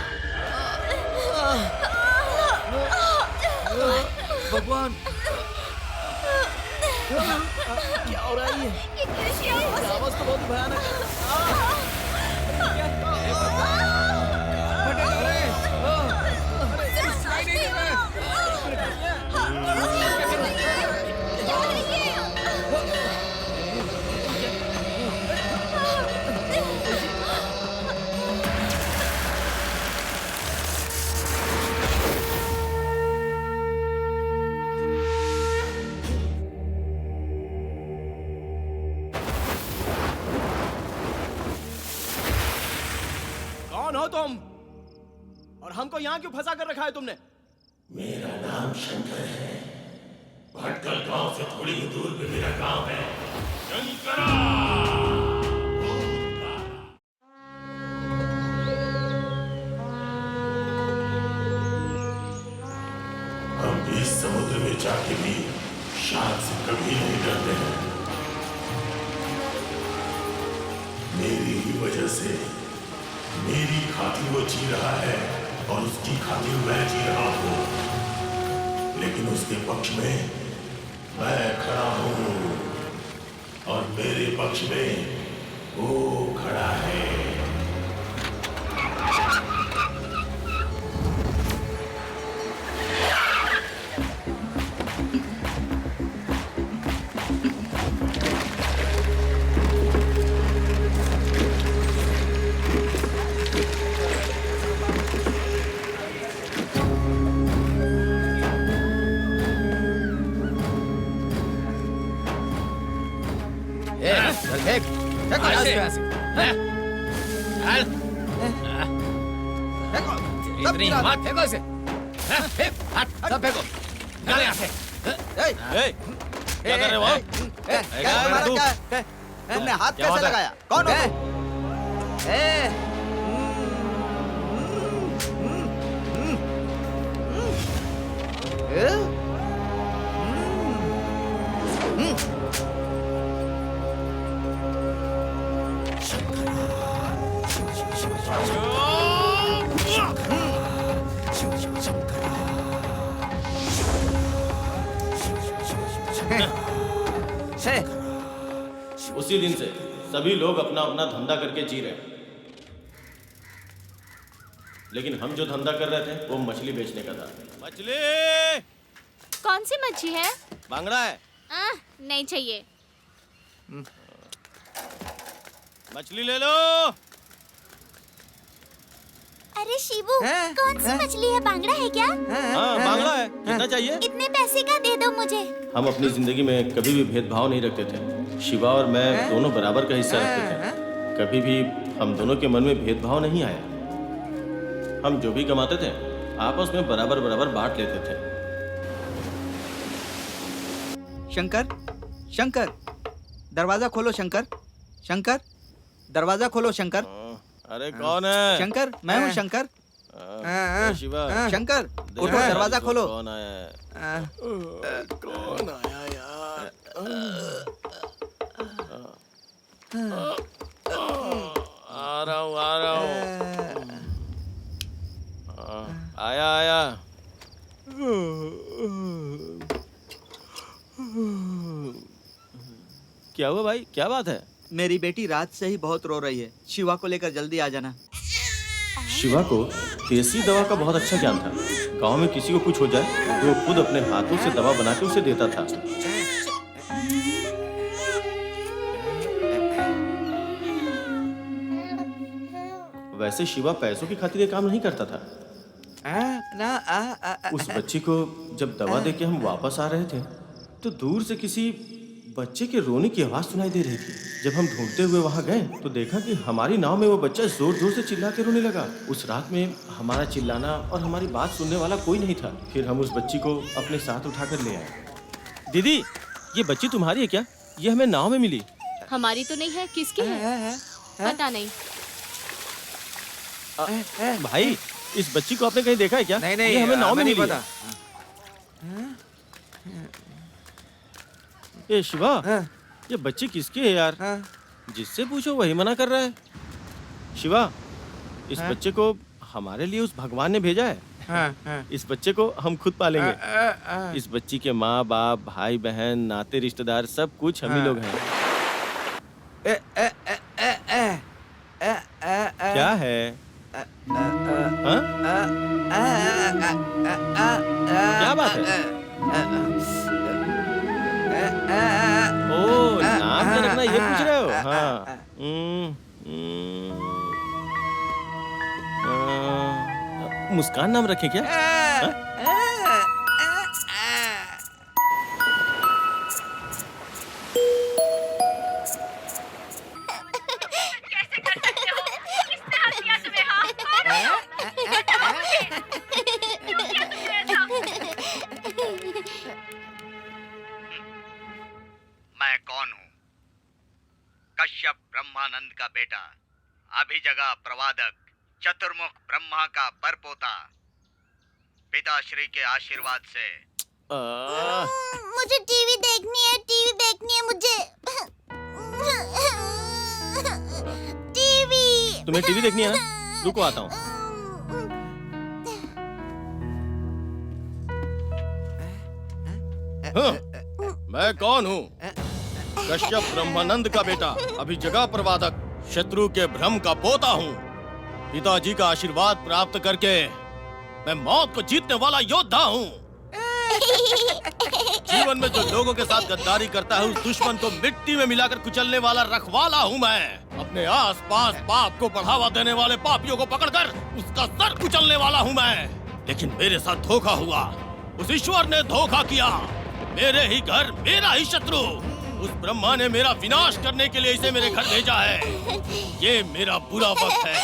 भगवान, क्या हो रहा है ये? ये कैसी आवाज है? आवाज तो बहुत ही भयानक है। फटे जा रहे हैं। सुनाई नहीं दे रहा है। कौन हो तुम? और हमको यहाँ क्यों फंसा कर रखा है तुमने? मेरा नाम शंकर है। भटकल गांव से थोड़ी ही दूर पे मेरा गांव है। शंकरा! हम इस समुद्र में जाके भी शार्क से कभी नहीं डरते हैं। मेरी ही वजह से मेरी खातिर वो जी रहा है और उसकी खातिर मैं जी रहा हूँ। लेकिन लेकिन उसके पक्ष में मैं खड़ा हूँ और मेरे पक्ष में वो खड़ा है। इतनी हिम्मत, फेंको इसे। फेंक, हट, सब फेंको। निकल यहाँ से। क्या कर रहे हो? तुमने हाथ कैसे लगाया? कौन हो तुम? उसी दिन से सभी लोग अपना अपना धंधा करके जी रहे हैं, लेकिन हम जो धंधा कर रहे थे वो मछली बेचने का था। मछली कौन सी मच्छी है? बांगड़ा है। नहीं चाहिए। मछली ले लो। अरे शिबू, कौन सी मछली है? बांगड़ा है क्या? हाँ, बांगड़ा है। कितना चाहिए? इतने पैसे का दे दो मुझे। हम अपनी जिंदगी में कभी भी भेदभाव नहीं रखते थे। शिवा और मैं दोनों बराबर का हिस्सा रखते थे। कभी भी हम दोनों के मन में भेदभाव नहीं आया। हम जो भी कमाते थे आपस में बराबर बराबर बांट लेते थे। शंकर, शंकर, दरवाजा खोलो शंकर। शंकर, दरवाजा खोलो शंकर। अरे कौन है? शंकर, मैं हूँ शंकर। शिवा, शंकर, उठो, दरवाजा खोलो। कौन आया? कौन आया यार? आ रहा हूँ, आ रहा हूँ। आया आया। क्या हुआ भाई? क्या बात है? मेरी बेटी रात से ही बहुत रो रही है। शिवा को लेकर जल्दी आ जाना। शिवा को देसी दवा का बहुत अच्छा ज्ञान था। गांव में किसी को कुछ हो जाए तो वो खुद अपने हाथों से दवा बना के उसे देता था। वैसे शिवा पैसों की खातिर ये काम नहीं करता था। उस बच्ची को जब दवा देके हम वापस आ रहे थे तो दूर से किसी बच्चे के रोने की आवाज सुनाई दे रही थी। जब हम ढूंढते हुए वहां गए तो देखा कि हमारी नाव में वो बच्चा जोर जोर से चिल्ला के रोने लगा। उस रात में हमारा चिल्लाना और हमारी बात सुनने वाला कोई नहीं था। फिर हम उस बच्ची को अपने साथ उठाकर ले आए। दीदी, ये बच्ची तुम्हारी है क्या? ये हमें नाव में मिली। हमारी तो नहीं है। किसकी है? पता नहीं। भाई, इस बच्ची को आपने कहीं देखा है क्या? नहीं नहीं, ये हमें नाव में नहीं मिली पता। ए शिवा, ये बच्ची किसकी है यार? जिससे पूछो वही मना कर रहा है। शिवा, इस बच्चे को हमारे लिए उस भगवान ने भेजा है। इस बच्चे को हम खुद पालेंगे। इस बच्ची के माँ बाप, भाई बहन, नाते रिश्तेदार सब कुछ हम ही लोग हैं। क्या है? हाँ? क्या बात है? ओ, नाम क्या रखना ये पूछ रहे हो? हाँ। मुस्कान नाम रखें क्या? कैसे कर सकते हो? किसने हक दिया तुम्हें? हाँ? मैं कौन हूँ? कश्यप ब्रह्मानंद का बेटा, अभिजगा प्रवादक, चतुर्मुख ब्रह्मा का परपोता, पिताश्री के आशीर्वाद से। मुझे टीवी देखनी है। टीवी देखनी है मुझे। टीवी। तुम्हें टीवी देखनी है ना? रुको, आता हूँ। मैं कौन हूँ? कश्यप ब्रह्मानंद का बेटा, अभिजगा प्रवादक, शत्रु के भ्रम का पोता हूँ। पिताजी का आशीर्वाद प्राप्त करके मैं मौत को जीतने वाला योद्धा हूँ। जीवन में जो लोगों के साथ गद्दारी करता है, उस दुश्मन को मिट्टी में मिलाकर कुचलने वाला रखवाला हूँ मैं। अपने आस पास पाप को बढ़ावा देने वाले पापियों को पकड़कर उसका सर कुचलने वाला हूँ मैं। लेकिन मेरे साथ धोखा हुआ, उस ईश्वर ने धोखा किया। मेरे ही घर, मेरा ही शत्रु। उस ब्रह्मा ने मेरा विनाश करने के लिए इसे मेरे घर भेजा है। ये मेरा बुरा वक्त है।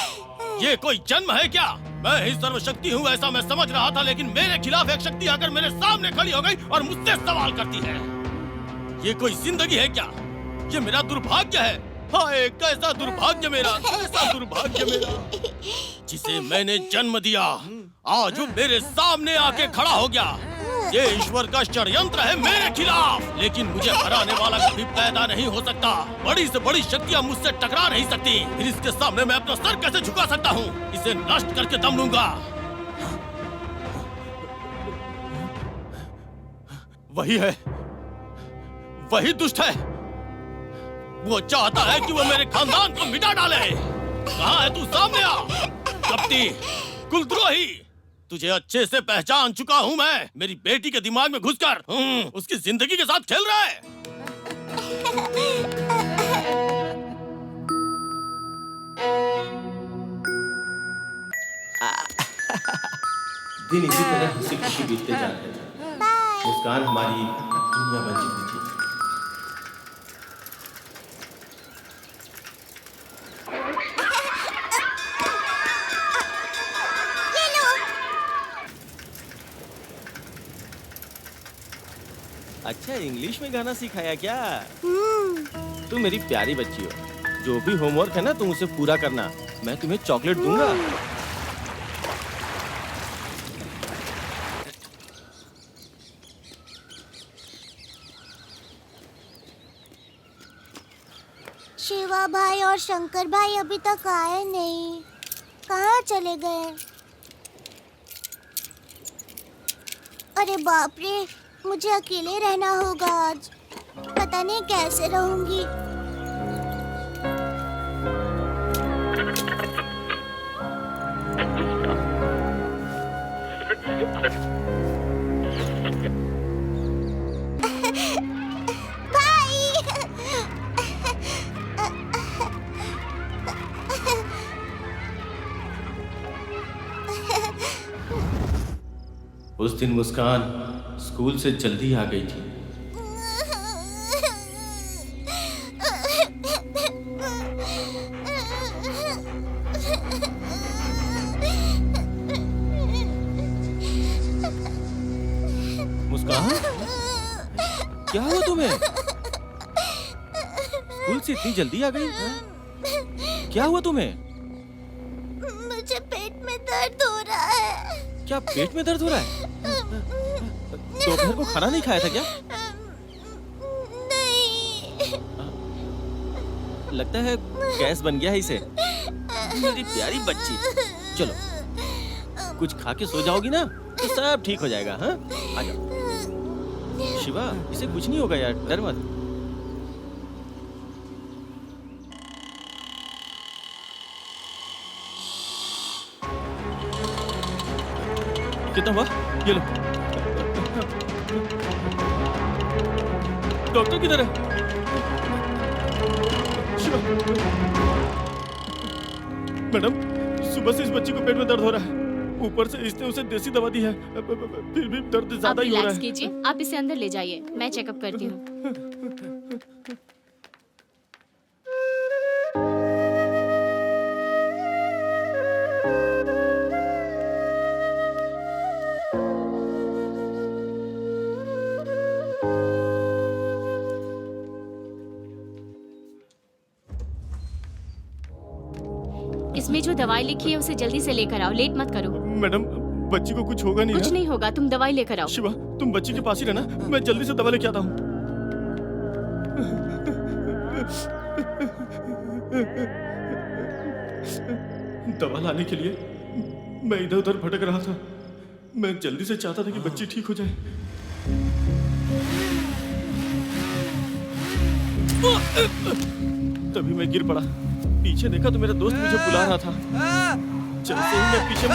ये कोई जन्म है क्या? मैं ही सर्वशक्ति हूँ ऐसा मैं समझ रहा था, लेकिन मेरे खिलाफ एक शक्ति आकर मेरे सामने खड़ी हो गई और मुझसे सवाल करती है। ये कोई जिंदगी है क्या? ये मेरा दुर्भाग्य है। हाय, कैसा दुर्भाग्य मेरा, कैसा दुर्भाग्य मेरा। जिसे मैंने जन्म दिया, आज वो मेरे सामने आके खड़ा हो गया। ये ईश्वर का षड्यंत्र है मेरे खिलाफ। लेकिन मुझे हराने वाला कभी पैदा नहीं हो सकता। बड़ी से बड़ी शक्तियाँ मुझसे टकरा नहीं सकती। फिर इसके सामने मैं अपना सर कैसे झुका सकता हूँ? इसे नष्ट करके दम लूंगा। वही है, वही दुष्ट है। वो चाहता है कि वो मेरे खानदान को मिटा डाले। कहाँ है तू? सामने आ। कपटी, कुलद्रोही, तुझे अच्छे से पहचान चुका हूँ मैं। मेरी बेटी के दिमाग में घुसकर उसकी जिंदगी के साथ खेल रहा है। दिन इसी तरह हंसी खुशी बीतते जा रहे थे। मुस्कान हमारी दुनिया बन चुकी थी। अच्छा, इंग्लिश में गाना सिखाया क्या? तू मेरी प्यारी बच्ची हो। जो भी होमवर्क है ना, तुम उसे पूरा करना। मैं तुम्हें चॉकलेट दूंगा। शिवा भाई और शंकर भाई अभी तक आए नहीं। कहाँ चले गए? अरे बाप रे, मुझे अकेले रहना होगा आज। पता नहीं कैसे रहूंगी। भाई! उस दिन मुस्कान स्कूल से जल्दी आ गई थी। मुस्कान, क्या हुआ तुम्हें? स्कूल से इतनी जल्दी आ गई? क्या हुआ तुम्हें? मुझे पेट में दर्द हो रहा है। क्या पेट में दर्द हो रहा है? दोपहर को खाना नहीं खाया था क्या? नहीं। लगता है गैस बन गया है इसे। मेरी प्यारी बच्ची, चलो कुछ खा के सो जाओगी ना तो सब ठीक हो जाएगा। हाँ, आ जाओ। शिवा, इसे कुछ नहीं होगा यार, डर मत। कितना हुआ? ये लो। डॉक्टर किधर है? शिवा। मैडम, सुबह से इस बच्ची को पेट में दर्द हो रहा है। ऊपर से इसने उसे देसी दवा दी है, फिर भी दर्द ज्यादा ही हो रहा है। रिलैक्स कीजिए, आप इसे अंदर ले जाइए, मैं चेकअप करती हूँ। इसमें जो दवाई लिखी है उसे जल्दी से लेकर आओ, लेट मत करो। मैडम, बच्ची को कुछ होगा नहीं कुछ ना? नहीं होगा, तुम दवाई लेकर आओ। शिवा, तुम बच्ची के पास ही रहना, मैं जल्दी से दवा लेके आता हूँ। दवा लाने के लिए मैं इधर उधर भटक रहा था। मैं जल्दी से चाहता था कि बच्ची ठीक हो जाए। तभी मैं गिर पड़ा। पीछे देखा तो मेरा दोस्त मुझे बुला रहा था। जैसे ही मैं पीछे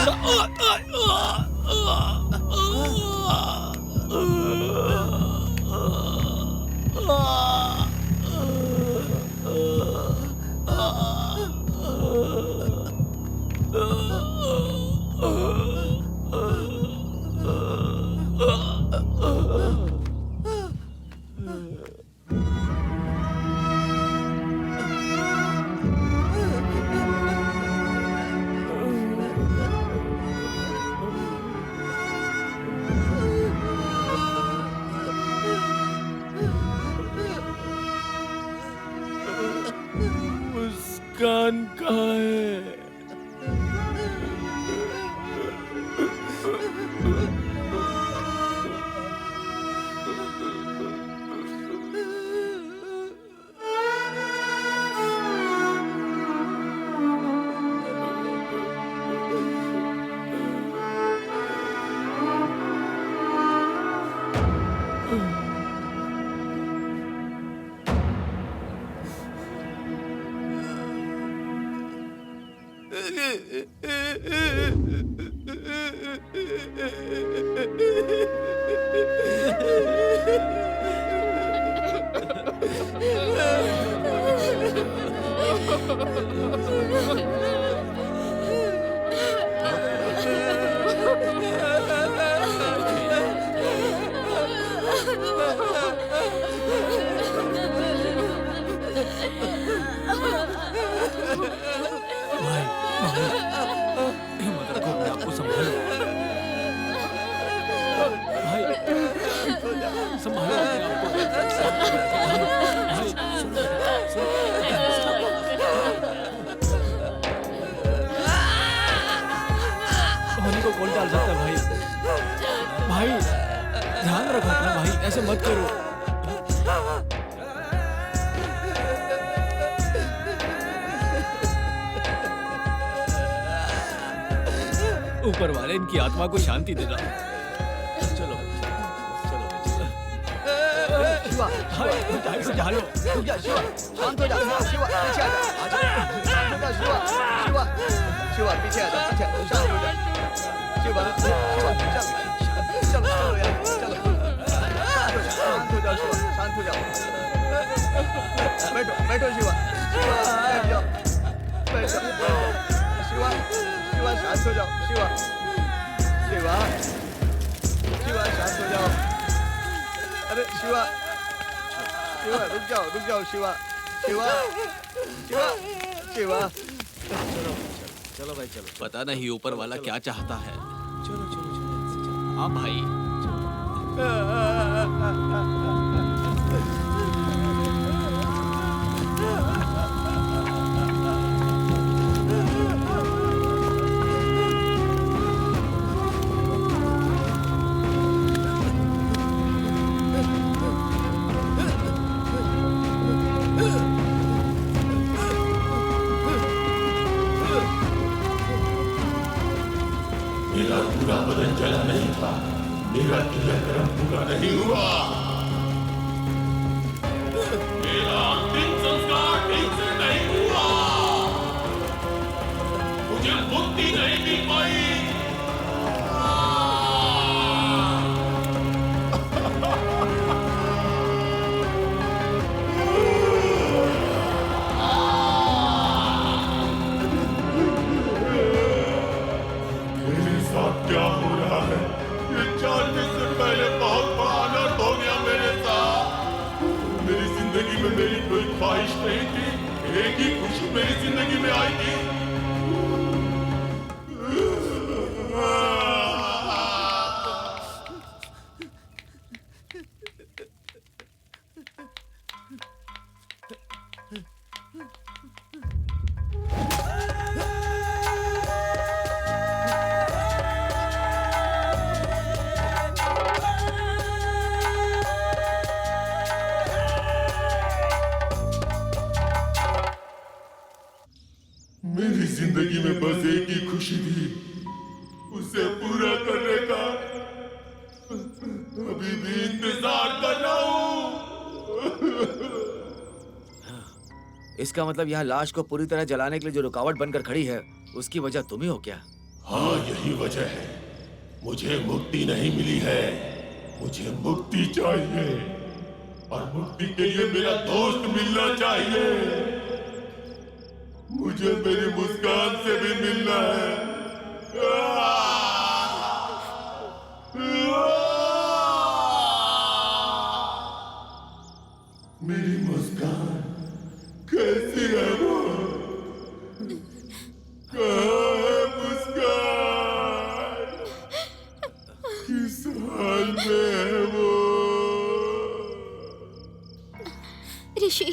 मुस्कान कहाँ है? कौन डाल सकता है भाई? भाई ध्यान रखो अपना भाई, ऐसे मत करो। ऊपर वाले इनकी आत्मा को शांति देना। चलो चलो शिवा, रुक जा शिवा, शांत हो जा शिवा, पीछे आ जा, शांत हो जा शिवा, शिवा, शिवा पीछे आ जा, पीछे शांत हो जा शिवा, शिवा चलो यार, चलो शांत हो जाओ शिवा, शांत हो जाओ, बैठो शिवा, शिवा बैठ जाओ, बैठो शिवा, शिवा शांत हो जाओ शिवा, शिवा, शिवा शांत हो जाओ, अरे शिवा, शिवा रुक जाओ शिवा, शिवा, शिवा, शिवा, चलो भाई चलो। पता नहीं ऊपर वाला क्या चाहता है। चलो हाँ भाई। मेरा पूरा बदन जला नहीं था, मेरा क्रियाक्रम पूरा नहीं हुआ, मेरा अंतिम संस्कार ठीक से नहीं हुआ, मुझे मुक्ति नहीं मिल पाई। क्या हो रहा है? ये जानने से पहले बहुत बड़ा अनर्थ हो गया मेरे साथ। मेरी जिंदगी में मेरी कोई ख्वाहिश नहीं थी, एक ही खुशी मेरी जिंदगी में आई थी। मेरी जिंदगी में बस एक ही खुशी थी, उसे पूरा करने का। अभी भी इंतजार करना इसका मतलब यहाँ लाश को पूरी तरह जलाने के लिए जो रुकावट बनकर खड़ी है उसकी वजह तुम ही हो क्या? हाँ, यही वजह है। मुझे मुक्ति नहीं मिली है, मुझे मुक्ति चाहिए और मुक्ति के लिए मेरा दोस्त मिलना चाहिए। मुझे मेरी मुस्कान से भी मिलना है। मेरी मुस्कान कैसी है वो? कहाँ है मुस्कान? किस हाल में है वो? ऋषि,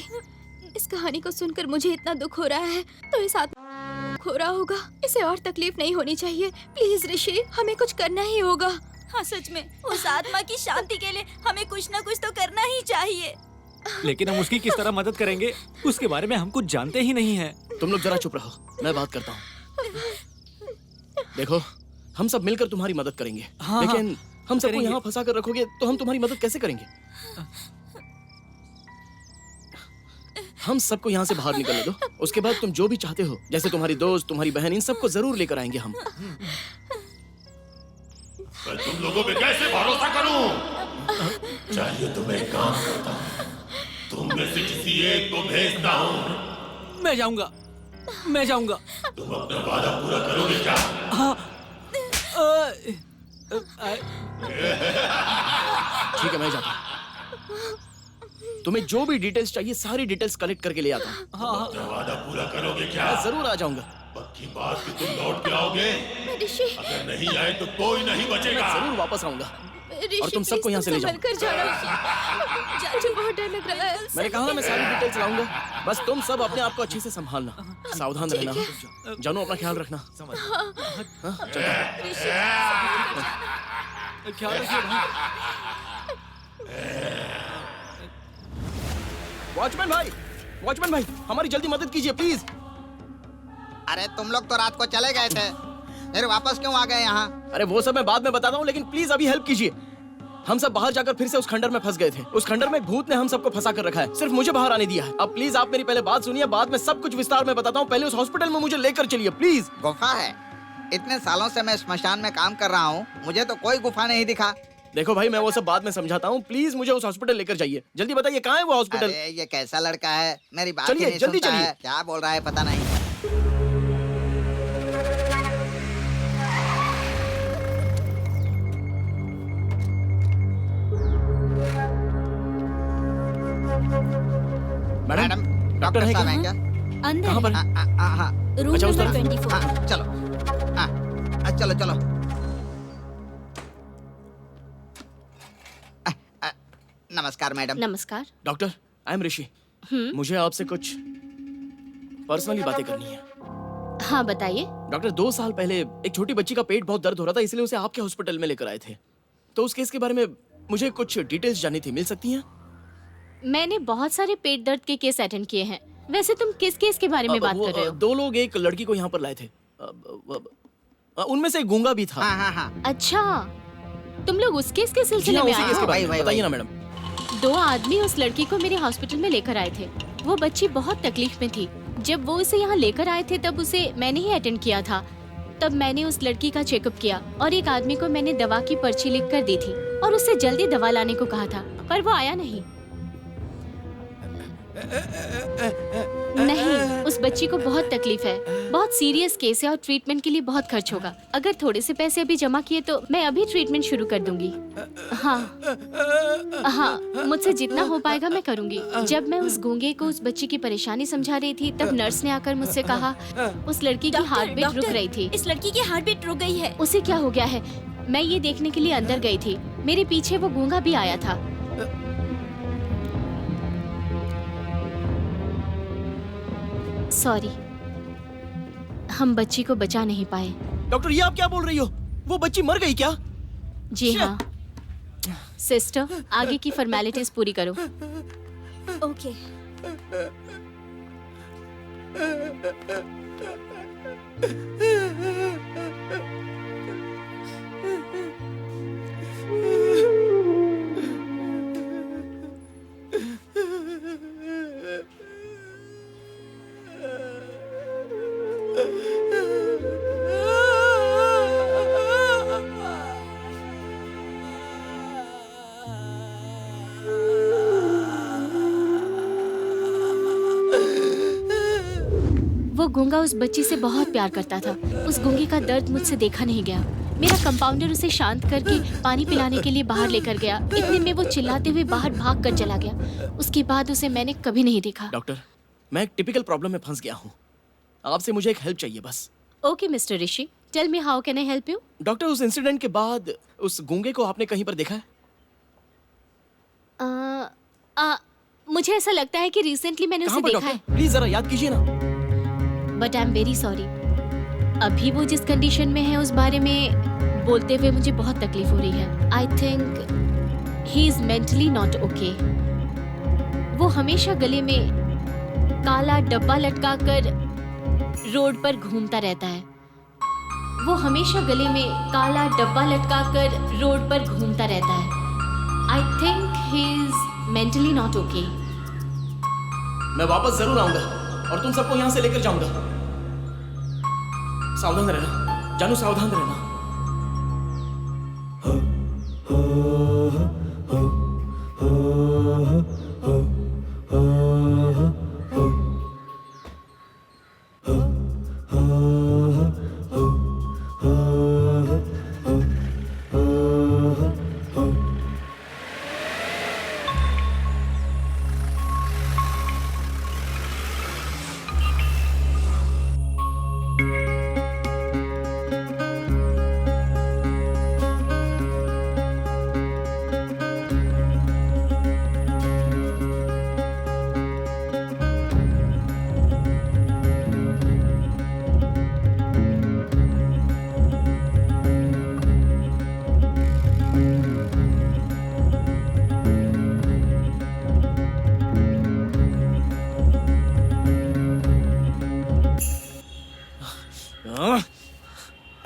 इस कहानी को सुनकर मुझे इतना दुख हो रहा है, तो इस आत्मा को हो रहा होगा। इसे और तकलीफ नहीं होनी चाहिए। प्लीज ऋषि, हमें कुछ करना ही होगा। हाँ सच में, उस आत्मा की शांति के लिए हमें कुछ ना कुछ तो करना ही चाहिए। लेकिन हम उसकी किस तरह मदद करेंगे, उसके बारे में हम कुछ जानते ही नहीं है। तुम लोग जरा चुप रहो, मैं बात करता हूँ। देखो, हम सब मिलकर तुम्हारी मदद करेंगे। हाँ, लेकिन हम सबको करेंगे। यहाँ फंसा कर रखोगे तो हम तुम्हारी मदद कैसे करेंगे? हम सबको यहाँ से बाहर निकलने दो। उसके बाद तुम जो भी चाहते हो, जैसे तुम्हारी दोस्त, तुम्हारी बहन, इन सबको जरूर लेकर आएंगे हम। मैं तुम लोगों पे कैसे भरोसा करूं? चाहिए तो मैं एक काम करता हूं, तुम में से किसी एक को भेजता हूं। मैं जाऊंगा, मैं जाऊंगा। तुम अपना वादा पूरा करोगे क्या? हाँ। ठीक है, मैं जाता हूँ। तुम्हें जो भी डिटेल्स चाहिए, सारी डिटेल्स कलेक्ट करके ले आता हूँ। अपना वादा पूरा करोगे क्या? मैं जरूर आ जाऊंगा। पक्की बात कि तुम लौट के आओगे? अगर नहीं आए तो कोई नहीं बचेगा। मैं जरूर वापस आऊंगा और तुम सबको यहाँ से ले जाऊंगा। मुझे बहुत डर लग रहा है। मैंने कहा ना, मैं सारी डिटेल्स लाऊंगा। बस तुम सब अपने आप को अच्छे से संभालना, सावधान रहना। जानू, अपना ख्याल रखना। हाँ, चलता हूँ। ख्याल रखिए भाई। वॉचमैन भाई, वॉचमैन भाई, हमारी जल्दी मदद कीजिए प्लीज। अरे तुम लोग तो रात को चले गए थे, फिर वापस क्यों आ गए यहाँ? अरे वो सब मैं बाद में बताता हूँ, लेकिन प्लीज अभी हेल्प कीजिए। हम सब बाहर जाकर फिर से उस खंडर में फंस गए थे। उस खंडर में एक भूत ने हम सबको फंसा कर रखा है, सिर्फ मुझे बाहर आने दिया है। अब प्लीज आप मेरी पहले बात सुनिए, बाद में सब कुछ विस्तार में बताता हूँ। पहले उस हॉस्पिटल में मुझे लेकर चलिए प्लीज। गुफा है? इतने सालों से मैं स्मशान में काम कर रहा हूँ, मुझे तो कोई गुफा नहीं दिखा। देखो भाई, मैं वो सब बाद में समझाता हूँ। प्लीज मुझे उस हॉस्पिटल लेकर जाइए। जल्दी बताइए, कहाँ है वो हॉस्पिटल? अरे ये कैसा लड़का है, मेरी बात चलिए, ही नहीं जल्दी सुनता चलिए। है। क्या बोल रहा है पता नहीं। मैडम, डॉक्टर है साहब क्या? हैं क्या? अंदर कहाँ पर? हाँ, रूम अच्छा, उस नंबर तरफ? 24। हाँ, चलो। चलो चलो। नमस्कार मैडम। नमस्कार। डॉक्टर, आई एम ऋषि। मुझे आपसे कुछ पर्सनली बातें करनी है। हाँ बताइए। डॉक्टर, 2 साल पहले एक छोटी बच्ची का पेट बहुत दर्द हो रहा था, इसलिए उसे आपके हॉस्पिटल में लेकर आए थे। तो उस केस के बारे में मुझे कुछ डिटेल्स जाननी थी, मिल सकती हैं? मैंने बहुत सारे पेट दर्द के केस अटेंड किए हैं। वैसे तुम किस केस के बारे में बात कर रहे हो? 2 लोग एक लड़की को यहाँ पर लाए थे। उनमें से एक गूंगा भी था। अच्छा, तुम लोग उस केस के सिलसिले में आए हो? बताइए ना मैडम। 2 आदमी उस लड़की को मेरे हॉस्पिटल में लेकर आए थे। वो बच्ची बहुत तकलीफ में थी। जब वो उसे यहाँ लेकर आए थे तब उसे मैंने ही अटेंड किया था। तब मैंने उस लड़की का चेकअप किया और एक आदमी को मैंने दवा की पर्ची लिख कर दी थी और उससे जल्दी दवा लाने को कहा था, पर वो आया नहीं। नहीं, उस बच्ची को बहुत तकलीफ है, बहुत सीरियस केस है और ट्रीटमेंट के लिए बहुत खर्च होगा। अगर थोड़े से पैसे अभी जमा किए तो मैं अभी ट्रीटमेंट शुरू कर दूंगी। हाँ, मुझसे जितना हो पाएगा मैं करूंगी। जब मैं उस गूंगे को उस बच्ची की परेशानी समझा रही थी तब नर्स ने आकर मुझसे कहा उस लड़की की हार्ट बीट रुक रही थी। इस लड़की की हार्ट बीट रुक गई है। उसे क्या हो गया है? मैं ये देखने के लिए अंदर गई थी। मेरे पीछे वो गूंगा भी आया था। सॉरी, हम बच्ची को बचा नहीं पाए। डॉक्टर, ये आप क्या बोल रही हो? वो बच्ची मर गई क्या? जी हाँ। सिस्टर, आगे की फॉर्मेलिटीज पूरी करो। ओके। गूंगा उस बच्ची से बहुत प्यार करता था। उस गूंगे का दर्द मुझसे देखा नहीं गया। मेरा कंपाउंडर उसे शांत करके पानी पिलाने के लिए बाहर लेकर गया। इतने में वो चिल्लाते हुए बाहर भाग कर चला गया। उसके बाद उसे मैंने कभी नहीं देखा। डॉक्टर, मैं एक टिपिकल प्रॉब्लम में फंस गया हूँ। आपसे मुझे एक हेल्प चाहिए बस। Okay mister Rishi, tell me how can I help you? Doctor, उस इंसिडेंट के बाद उस गूंगे को आपने कहीं पर देखा है? मुझे ऐसा लगता है कि रिसेंटली मैंने उसे देखा है। प्लीज जरा याद कीजिए ना। But I am very sorry. अभी वो जिस कंडीशन में है उस बारे में बोलते हुए मुझे बहुत तकलीफ हो रही है। I think he is mentally not okay. वो हमेशा गले में काला डब्बा लटका कर रोड पर घूमता रहता है। वो हमेशा गले में काला डब्बा लटका कर रोड पर घूमता रहता है। I think he is mentally not okay. मैं वापस जरूर आऊंगा और तुम सबको यहाँ से लेकर जाऊंगा। सावधान रहना जानू, सावधान रहना।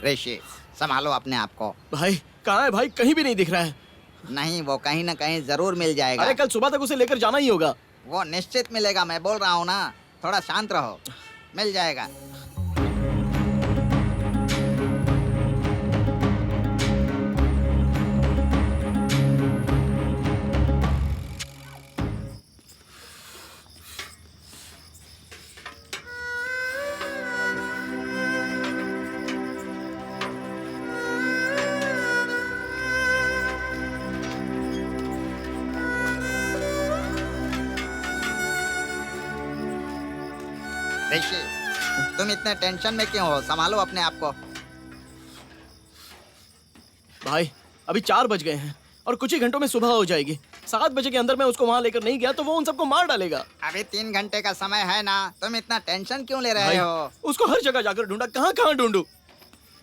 ऋषि, संभालो अपने आप को। भाई कहाँ है भाई? कहीं भी नहीं दिख रहा है। नहीं, वो कहीं ना कहीं जरूर मिल जाएगा। अरे कल सुबह तक उसे लेकर जाना ही होगा। वो निश्चित मिलेगा, मैं बोल रहा हूँ ना। थोड़ा शांत रहो, मिल जाएगा। ऋषि, तुम इतने टेंशन में क्यों हो? संभालो अपने आप को। भाई अभी 4 बज गए हैं और कुछ ही घंटों में सुबह हो जाएगी। 7 बजे के अंदर मैं उसको वहाँ लेकर नहीं गया तो वो उन सबको मार डालेगा। अभी 3 घंटे का समय है ना, तुम इतना टेंशन क्यों ले रहे हो? उसको हर जगह जाकर ढूंढा, कहाँ कहाँ ढूंढूं?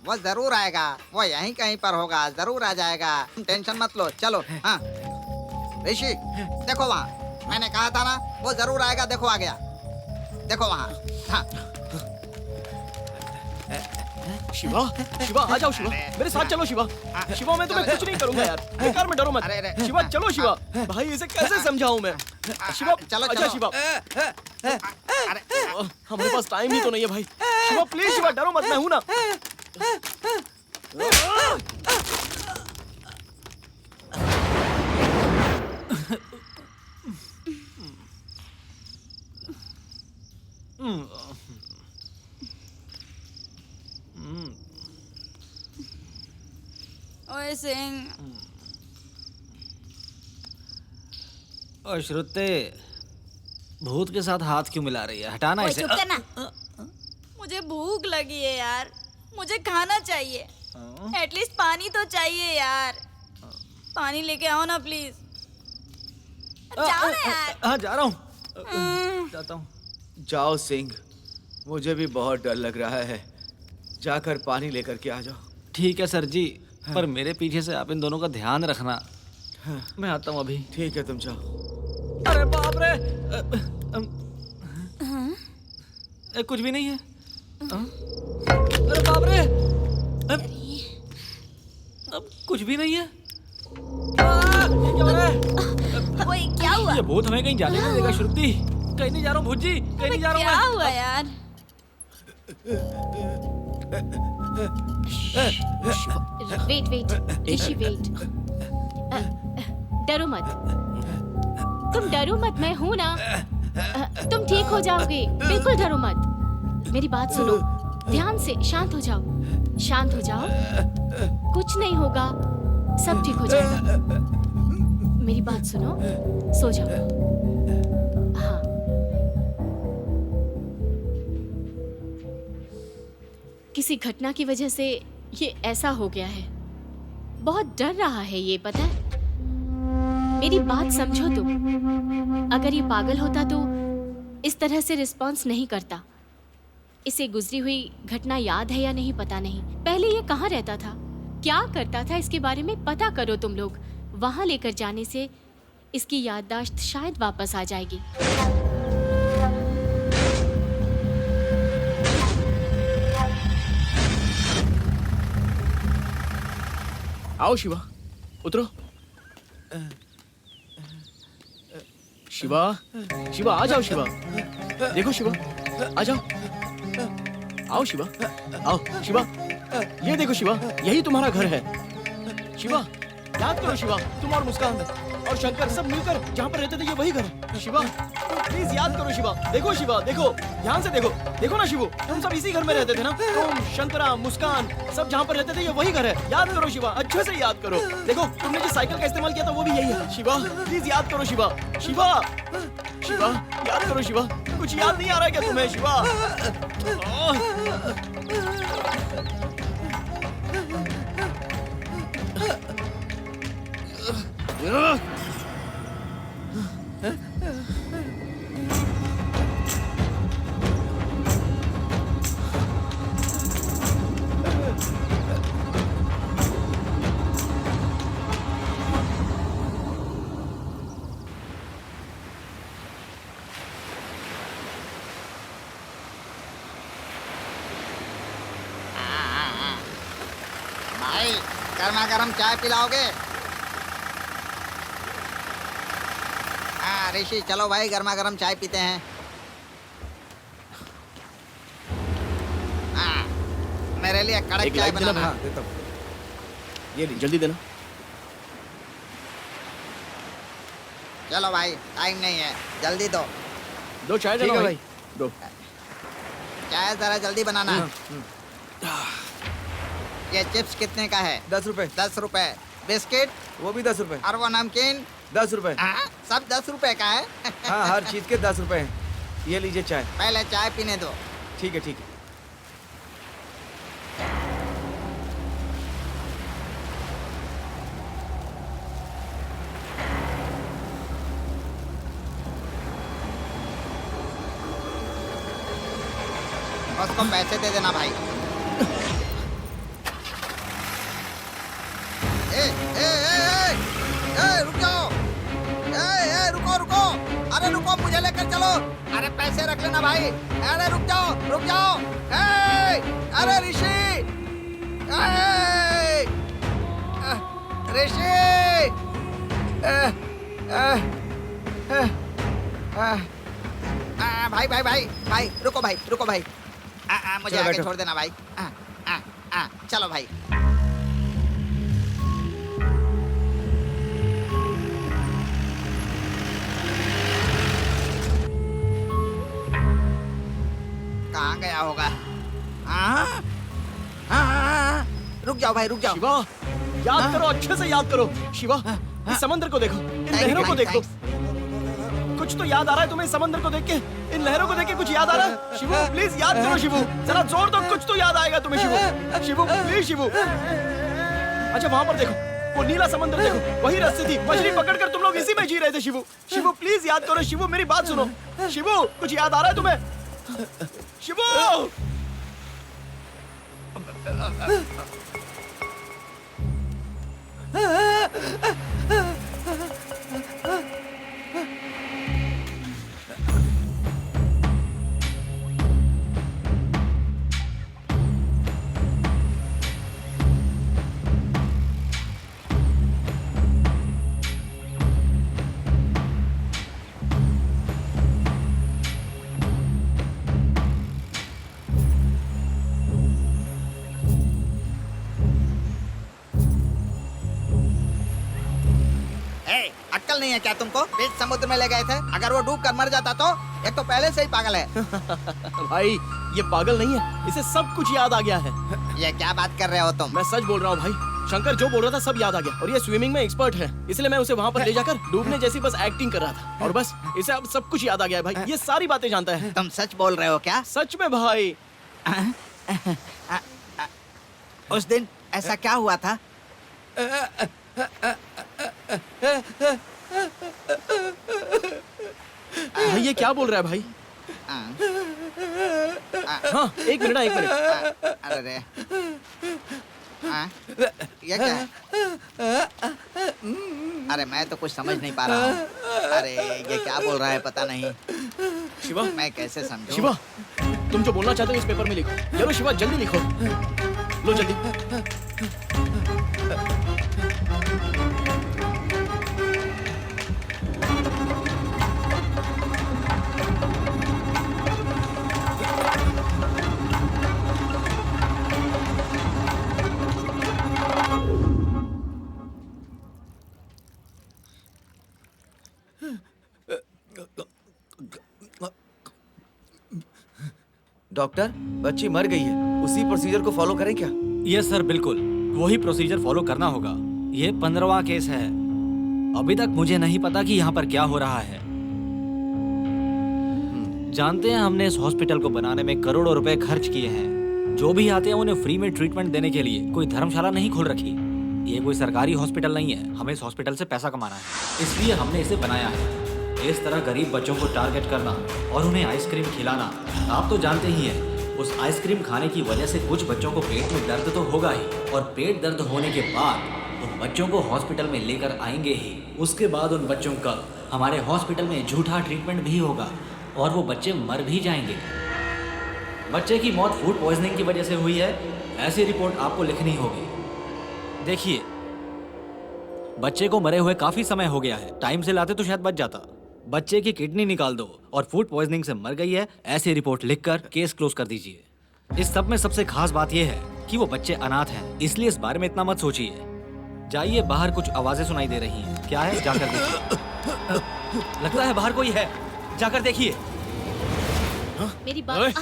वो जरूर आएगा, वो यहीं कहीं पर होगा, जरूर आ जाएगा। तुम टेंशन मत लो, चलो। हाँ ऋषि, देखो वहाँ, मैंने कहा था ना वो जरूर आएगा। देखो आ गया, देखो वहाँ। हाँ। शिवा, शिवा आ जाओ शिवा, मेरे साथ चलो शिवा। शिवा मैं तुम्हें कुछ नहीं करूंगा यार, बेकार में डरो मत। शिवा चलो शिवा। भाई इसे कैसे समझाऊं मैं? शिवा चलो अच्छा शिवा, हमारे पास टाइम ही तो नहीं है भाई। शिवा प्लीज, शिवा डरो मत, मैं हूं ना। ओए सिंह, और श्रुते, भूत के साथ हाथ क्यों मिला रही है? हटाना ओए इसे। चुप करना। मुझे भूख लगी है यार, मुझे खाना चाहिए। एटलीस्ट पानी तो चाहिए यार। पानी लेके आओ ना प्लीज। जाओ ना यार। हाँ जा रहा हूँ, जाता हूँ। जाओ सिंह, मुझे भी बहुत डर लग रहा है। जाकर पानी लेकर के आ जाओ। ठीक है सर जी, पर मेरे पीछे से आप इन दोनों का ध्यान रखना। मैं आता हूँ अभी। ठीक है, तुम जाओ। अरे बाप रे, कुछ भी नहीं है। अरे बाप रे, अब कुछ भी नहीं है। क्या हो रहा है? ओए क्या हुआ? ये भूत हमें कहीं जाने नहीं देगा श्रुति। कहीं नहीं जा रहा हूँ भूजी, कहीं नहीं जा रहा हूँ। क्या हुआ यार? वेट वेट ऋषि, वेट। डरो मत, तुम डरो मत, मैं हूं ना। तुम ठीक हो जाओगे, बिल्कुल डरो मत। मेरी बात सुनो, ध्यान से, शांत हो जाओ, शांत हो जाओ, कुछ नहीं होगा, सब ठीक हो जाएगा। मेरी बात सुनो, सो जाओ। हाँ, किसी घटना की वजह से ये ऐसा हो गया है। बहुत डर रहा है ये, पता है? मेरी बात समझो तुम। अगर ये पागल होता तो इस तरह से रिस्पॉन्स नहीं करता। इसे गुजरी हुई घटना याद है या नहीं पता नहीं। पहले ये कहाँ रहता था, क्या करता था, इसके बारे में पता करो तुम लोग। वहां लेकर जाने से इसकी याददाश्त शायद वापस आ जाएगी। आओ शिवा, उतरो। शिवा, शिवा आ जाओ शिवा। देखो शिवा, आ जाओ। आओ शिवा, आओ शिवा। ये देखो शिवा, यही तुम्हारा घर है। शिवा, याद करो शिवा, तुम और मुस्कान और शंकर सब मिलकर जहाँ पर रहते थे ये वही घर है। शिवा, प्लीज याद करो शिवा। देखो शिवा, देखो, ध्यान से देखो। देखो ना शिवू, तुम सब इसी घर में रहते थे ना? तुम, शंकरा, मुस्कान सब जहाँ पर रहते थे ये वही घर है। याद करो शिवा, अच्छे से याद करो। देखो, तुमने जिस साइकिल का इस्तेमाल किया था वो भी यही है। शिवा, प्लीज याद करो शिवा। शिवा, शिवा, याद करो शिवा। कुछ याद नहीं आ रहा है क्या तुम्हें शिवा? भाई, गर्मा गर्म चाय पिलाओगे? हाँ ऋषि, चलो भाई गर्मा गर्म चाय पीते हैं। हाँ, मेरे लिए कड़क चाय बनाना। हाँ, देता हूँ। ये जल्दी देना। चलो भाई, टाइम नहीं है, जल्दी दो। दो चाय ठीक देना है भाई। दो। चाय जरा जल्दी बनाना। ये चिप्स कितने का है? 10 रुपए। 10 रुपए। बिस्किट? वो भी 10 रुपए। और वो नमकीन? 10 रुपए। हाँ, सब 10 रुपए का है। हाँ, हर चीज के 10 रुपए हैं। ये लीजिए चाय। पहले चाय पीने दो। ठीक है, ठीक है। उसको पैसे दे देना भाई। रुक जाओ। रुको रुको, अरे रुको, मुझे लेकर चलो। अरे पैसे रख लेना भाई। अरे रुक जाओ, रुक जाओ। अरे ऋषि, ऋषि, भाई भाई भाई भाई, रुको भाई, रुको भाई। मुझे आगे छोड़ देना भाई। चलो भाई। कहाँ गया होगा? रुक जाओ भाई, रुक जाओ। शिवा, याद करो, अच्छे से याद करो। शिवा, इस समंदर को देखो, इन लहरों को देखो। कुछ तो याद आ रहा है तुम्हें? इस समंदर को देख के, इन लहरों को देख के कुछ याद आ रहा है? शिवू, प्लीज याद करो शिवू, जरा जोर दो, कुछ तो याद आएगा तुम्हें शिवू। शिवू, प्लीज शिवू। अच्छा, वहां पर देखो, वो नीला समंदर देखो, वही रास्ते थी। मछली पकड़कर तुम लोग इसी में जी रहे थे शिवू। शिवू, प्लीज याद करो शिवू, मेरी बात सुनो। शिवू, कुछ याद आ रहा है तुम्हें? शिवू! अक्ल नहीं है क्या तुमको? बीच समुद्र में ले गए थे, अगर वो डूब कर मर जाता तो? एक तो पहले से ही पागल है। भाई, ये पागल नहीं है, इसे सब कुछ याद आ गया है। ये क्या बात कर रहे हो तुम? मैं सच बोल रहा हूँ भाई, शंकर जो बोल रहा था सब याद आ गया। और ये स्विमिंग में एक्सपर्ट है, इसलिए मैं उसे वहाँ पर ले जाकर डूबने जैसी बस एक्टिंग कर रहा था और बस इसे अब सब कुछ याद आ गया है भाई। ये सारी बातें जानता है। तुम सच बोल रहे हो क्या? सच में भाई। उस दिन ऐसा क्या हुआ था? भाई ये क्या बोल रहा है भाई? हाँ एक मिनट। अरे रे, ये क्या है? अरे मैं तो कुछ समझ नहीं पा रहा हूँ। अरे ये क्या बोल रहा है पता नहीं। शिवा मैं कैसे समझूं? शिवा तुम जो बोलना चाहते हो इस पेपर में लिखो। चलो शिवा जल्दी लिखो, लो जल्दी। डॉक्टर, बच्ची मर गई है, उसी प्रोसीजर को फॉलो करें क्या? यस सर, बिल्कुल वही प्रोसीजर फॉलो करना होगा। ये 15वां केस है। अभी तक मुझे नहीं पता कि यहाँ पर क्या हो रहा है। जानते हैं हमने इस हॉस्पिटल को बनाने में करोड़ों रुपए खर्च किए हैं। जो भी आते हैं उन्हें फ्री में ट्रीटमेंट देने के लिए कोई धर्मशाला नहीं खोल रखी। ये कोई सरकारी हॉस्पिटल नहीं है, हमें इस हॉस्पिटल से पैसा कमाना है, इसलिए हमने इसे बनाया है। इस तरह गरीब बच्चों को टारगेट करना और उन्हें आइसक्रीम खिलाना, आप तो जानते ही हैं, उस आइसक्रीम खाने की वजह से कुछ बच्चों को पेट में दर्द तो होगा ही, और पेट दर्द होने के बाद उन बच्चों को हॉस्पिटल में लेकर आएंगे ही। उसके बाद उन बच्चों का हमारे हॉस्पिटल में झूठा ट्रीटमेंट भी होगा और वो बच्चे मर भी जाएंगे। बच्चे की मौत फूड पॉइजनिंग की वजह से हुई है, ऐसी रिपोर्ट आपको लिखनी होगी। देखिए, बच्चे को मरे हुए काफी समय हो गया है, टाइम से लाते तो शायद बच जाता। बच्चे की किडनी निकाल दो और फूड पॉइजनिंग से मर गई है, ऐसी रिपोर्ट लिखकर केस क्लोज कर दीजिए। इस सब में सबसे खास बात यह है कि वो बच्चे अनाथ हैं, इसलिए इस बारे में इतना मत सोचिए। जाइए, बाहर कुछ आवाजें सुनाई दे रही हैं। क्या है? जाकर देखिए। लगता है बाहर कोई है, जाकर देखिए। मेरी बात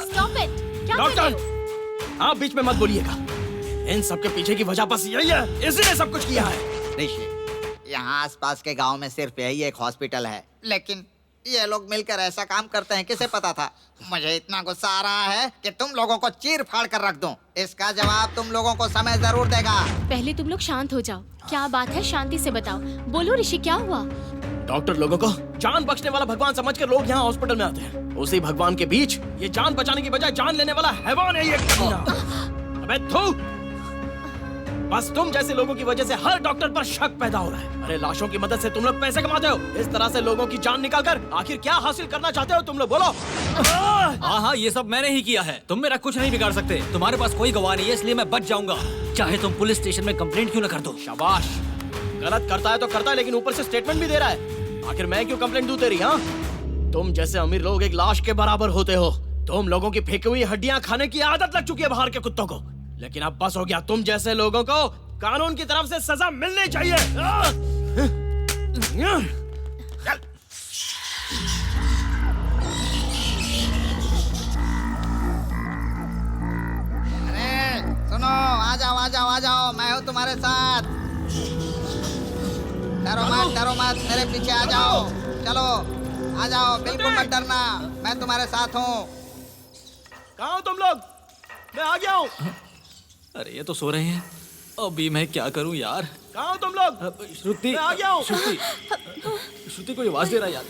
स्टॉप इट। क्या कर रहे हो? आप बीच में मत बोलिएगा। इन सब के पीछे की वजह बस यही है, इसी ने सब कुछ किया है। ऋषि, यहाँ आसपास के गांव में सिर्फ यही एक हॉस्पिटल है, लेकिन ये लोग मिलकर ऐसा काम करते हैं, किसे पता था? मुझे इतना गुस्सा आ रहा है कि तुम लोगों को चीर फाड़ कर रख दूं। इसका जवाब तुम लोगों को समय जरूर देगा। पहले तुम लोग शांत हो जाओ। क्या बात है? शांति से बताओ। बोलो ऋषि, क्या हुआ? डॉक्टर लोगों को जान बख्शने वाला भगवान समझकर लोग यहाँ हॉस्पिटल में आते हैं। उसी भगवान के बीच ये जान बचाने की बजाय जान लेने वाला हैवान है ये कमीना। अबे थू! बस तुम जैसे लोगों की वजह से हर डॉक्टर पर शक पैदा हो रहा है। अरे लाशों की मदद से तुम लोग पैसे कमाते हो, इस तरह से लोगों की जान निकालकर आखिर क्या हासिल करना चाहते हो तुम लोग? बोलो। हाँ, ये सब मैंने ही किया है। तुम मेरा कुछ नहीं बिगाड़ सकते। तुम्हारे पास कोई गवाह नहीं है, इसलिए मैं बच जाऊंगा, चाहे तुम पुलिस स्टेशन में कंप्लेंट क्यों न कर दो। शाबाश, गलत करता है तो करता है, लेकिन ऊपर से स्टेटमेंट भी दे रहा है। आखिर मैं क्यों कंप्लेंट दूं तेरी? हाँ, तुम जैसे अमीर लोग एक लाश के बराबर होते हो। तुम लोगों की फेंकी हुई हड्डियां खाने की आदत लग चुकी है बाहर के कुत्तों को, लेकिन अब बस हो गया। तुम जैसे लोगों को कानून की तरफ से सजा मिलनी चाहिए। अरे सुनो, आ जाओ आ जाओ आ जाओ, मैं हूँ तुम्हारे साथ। डरो मत, मेरे पीछे आ जाओ। चलो आ जाओ, बिल्कुल मत डरना, मैं तुम्हारे साथ हूँ। कहाँ हो तुम लोग? मैं आ गया हूँ। अरे ये तो सो रहे हैं, अभी मैं क्या करूं यार? कहाँ हो तुम लोग? श्रुति, मैं आ गया हूँ। श्रुति को आवाज दे रहा है यार।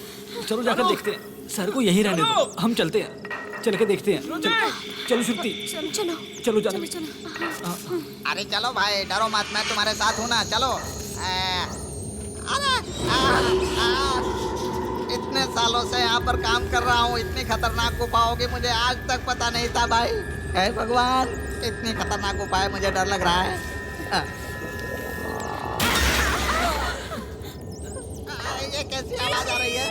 चलो जाकर देखते हैं। सर को यहीं रहने दो, हम चलते हैं, चल के देखते हैं। चलो श्रुति, चलो जाने। अरे चलो भाई, डरो मत, मैं तुम्हारे साथ हूँ ना। चलो। इतने सालों से यहाँ पर काम कर रहा हूँ, इतनी खतरनाक गुफा होगी मुझे आज तक पता नहीं था भाई। हे भगवान, इतनी खतरनाक गुफा है, मुझे डर लग रहा है। ये कैसी आवाज आ रही है?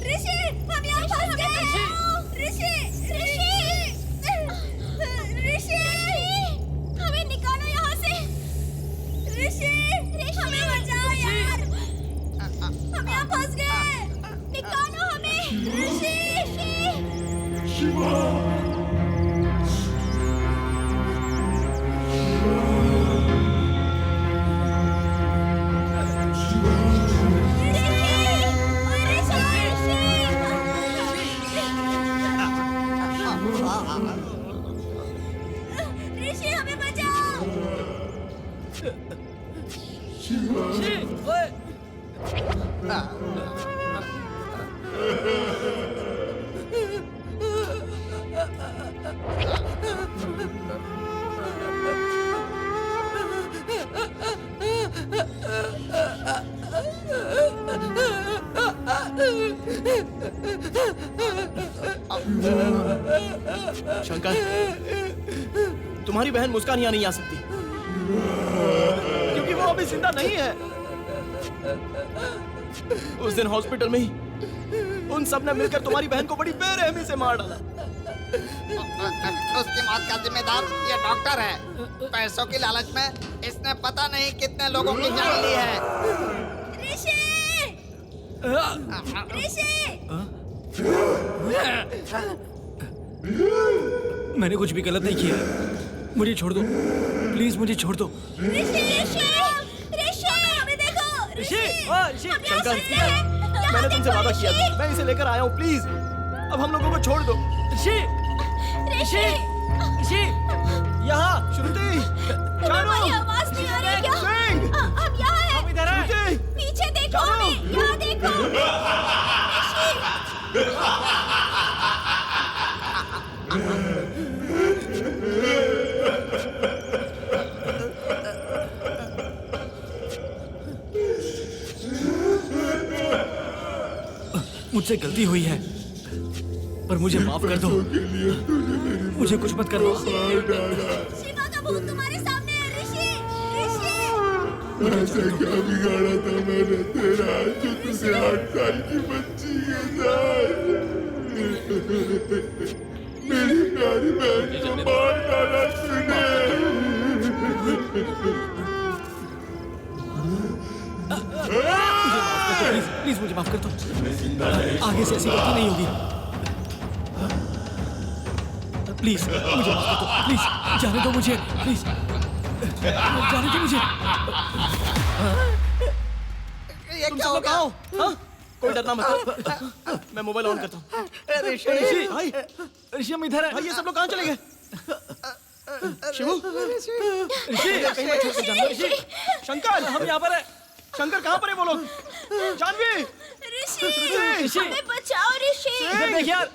ऋषि, हम यहाँ फंस गए। ऋषि, हमें निकालो यहाँ से। ऋषि, हमें बचाओ यार, हम यहाँ शंकर, तुम्हारी बहन मुस्कान यहाँ नहीं आ सकती क्योंकि वो अभी जिंदा नहीं है। उस दिन हॉस्पिटल में ही उन सब ने मिलकर तुम्हारी बहन को बड़ी बेरहमी से मार डाला। उसकी मौत का जिम्मेदार ये डॉक्टर है। पैसों की लालच में इसने पता नहीं कितने लोगों की जान ली है। ऋषि! ऋषि! मैंने कुछ भी गलत नहीं किया। मुझे छोड़ दो, प्लीज मुझे छोड़ दो। ऋषि! ऋषि! ऋषि! हमें देखो! ऋषि! शंकर, मैंने तुमसे वादा किया था, मैं इसे लेकर आया हूँ, प्लीज अब हम लोगों को छोड़ दो। ऋषि! ऋषि! ऋषि! यहाँ! श्रुति! तुम्हारी आवाज नहीं आ रही क्या? हम यहाँ हैं। हम इधर हैं। पीछे देखो, हमें यहाँ देखो। मुझसे गलती हुई है, पर मुझे माफ कर दो। मुझे कुछ मत करो। शिवा का भूत तुम्हारे सामने है, ऋषि! ऋषि! ऐसा क्या बिगाड़ा था मैंने तेरा जो तुझे 8 साल की बच्ची के साथ? मेरी प्यारी बहन को मार डाला तूने। प्लीज मुझे माफ कर दो। आगे से ऐसी गलती नहीं होगी। प्लीज मुझे माफ कर दो। प्लीज जाने दो मुझे। प्लीज जाने दो मुझे। ये क्या हो गया? कोई डरना मत। मैं मोबाइल ऑन करता हूँ। ऋषि! भाई, ऋषि हम इधर हैं। भाई ये सब लोग कहाँ चले गए? शिवू, ऋषि! कहीं मत छोड़ के जाना। ऋषि, शंकर, हम यहाँ पर हैं। शंकर कहाँ पर है वो लोग? जानवी! ऋषि! हमें बचाओ, ऋषि! इधर देख यार।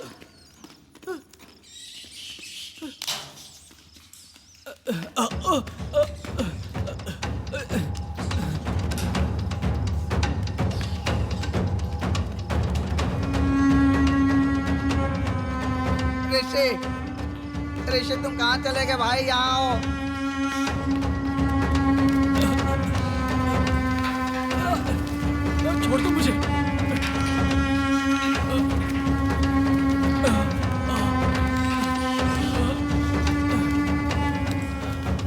ऋषि! ऋषि तुम कहाँ चले गए भाई? यहाँ आओ। छोड़ दो मुझे।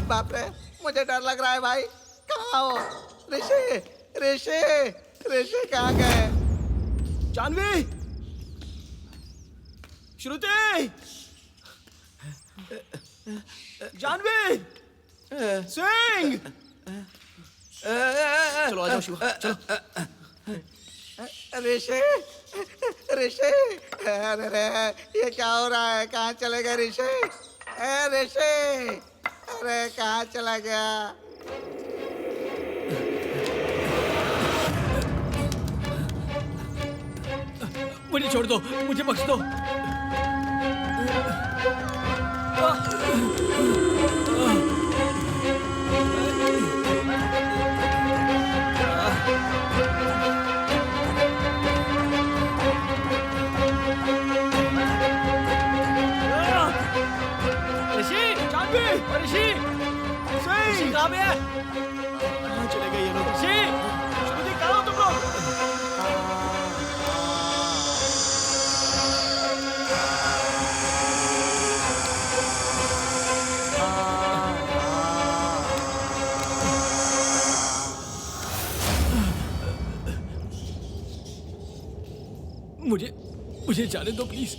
बाप रे, मुझे डर लग रहा है भाई। कहाँ हो? ऋषि! ऋषि! ऋषि कहाँ गए? जानवी! श्रुति! जानवी! सिंह! चलो आ जाओ शिवा, चलो। ऋषि! ऋषि! अरे रे, ये क्या हो रहा है? कहाँ चले गए ऋषि? ऋषि! अरे कहाँ चला गया? मुझे छोड़ दो, मुझे बख्श दो। ऋषि! ऋषि कहाँ पे है? कहाँ चले गए ये लोग? ऋषि! श्रुति कहाँ हो तुम लोग? मुझे जाने दो प्लीज।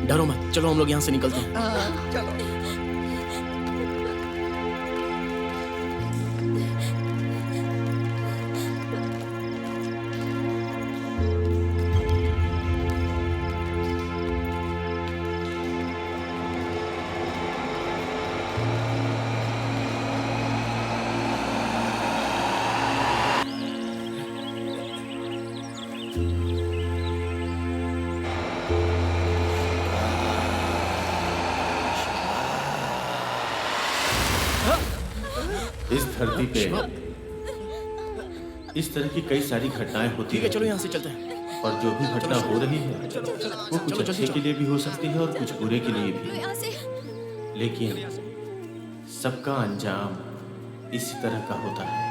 डरो मत, चलो हम लोग यहाँ से निकलते हैं। चलो। इस धरती पे इस तरह की कई सारी घटनाएं होती ठीक है, चलो यहाँ से चलते हैं। और जो भी घटना हो रही है वो कुछ अच्छे के लिए भी हो सकती है और कुछ बुरे के लिए भी। यहाँ से लेकिन सबका अंजाम इसी तरह का होता है।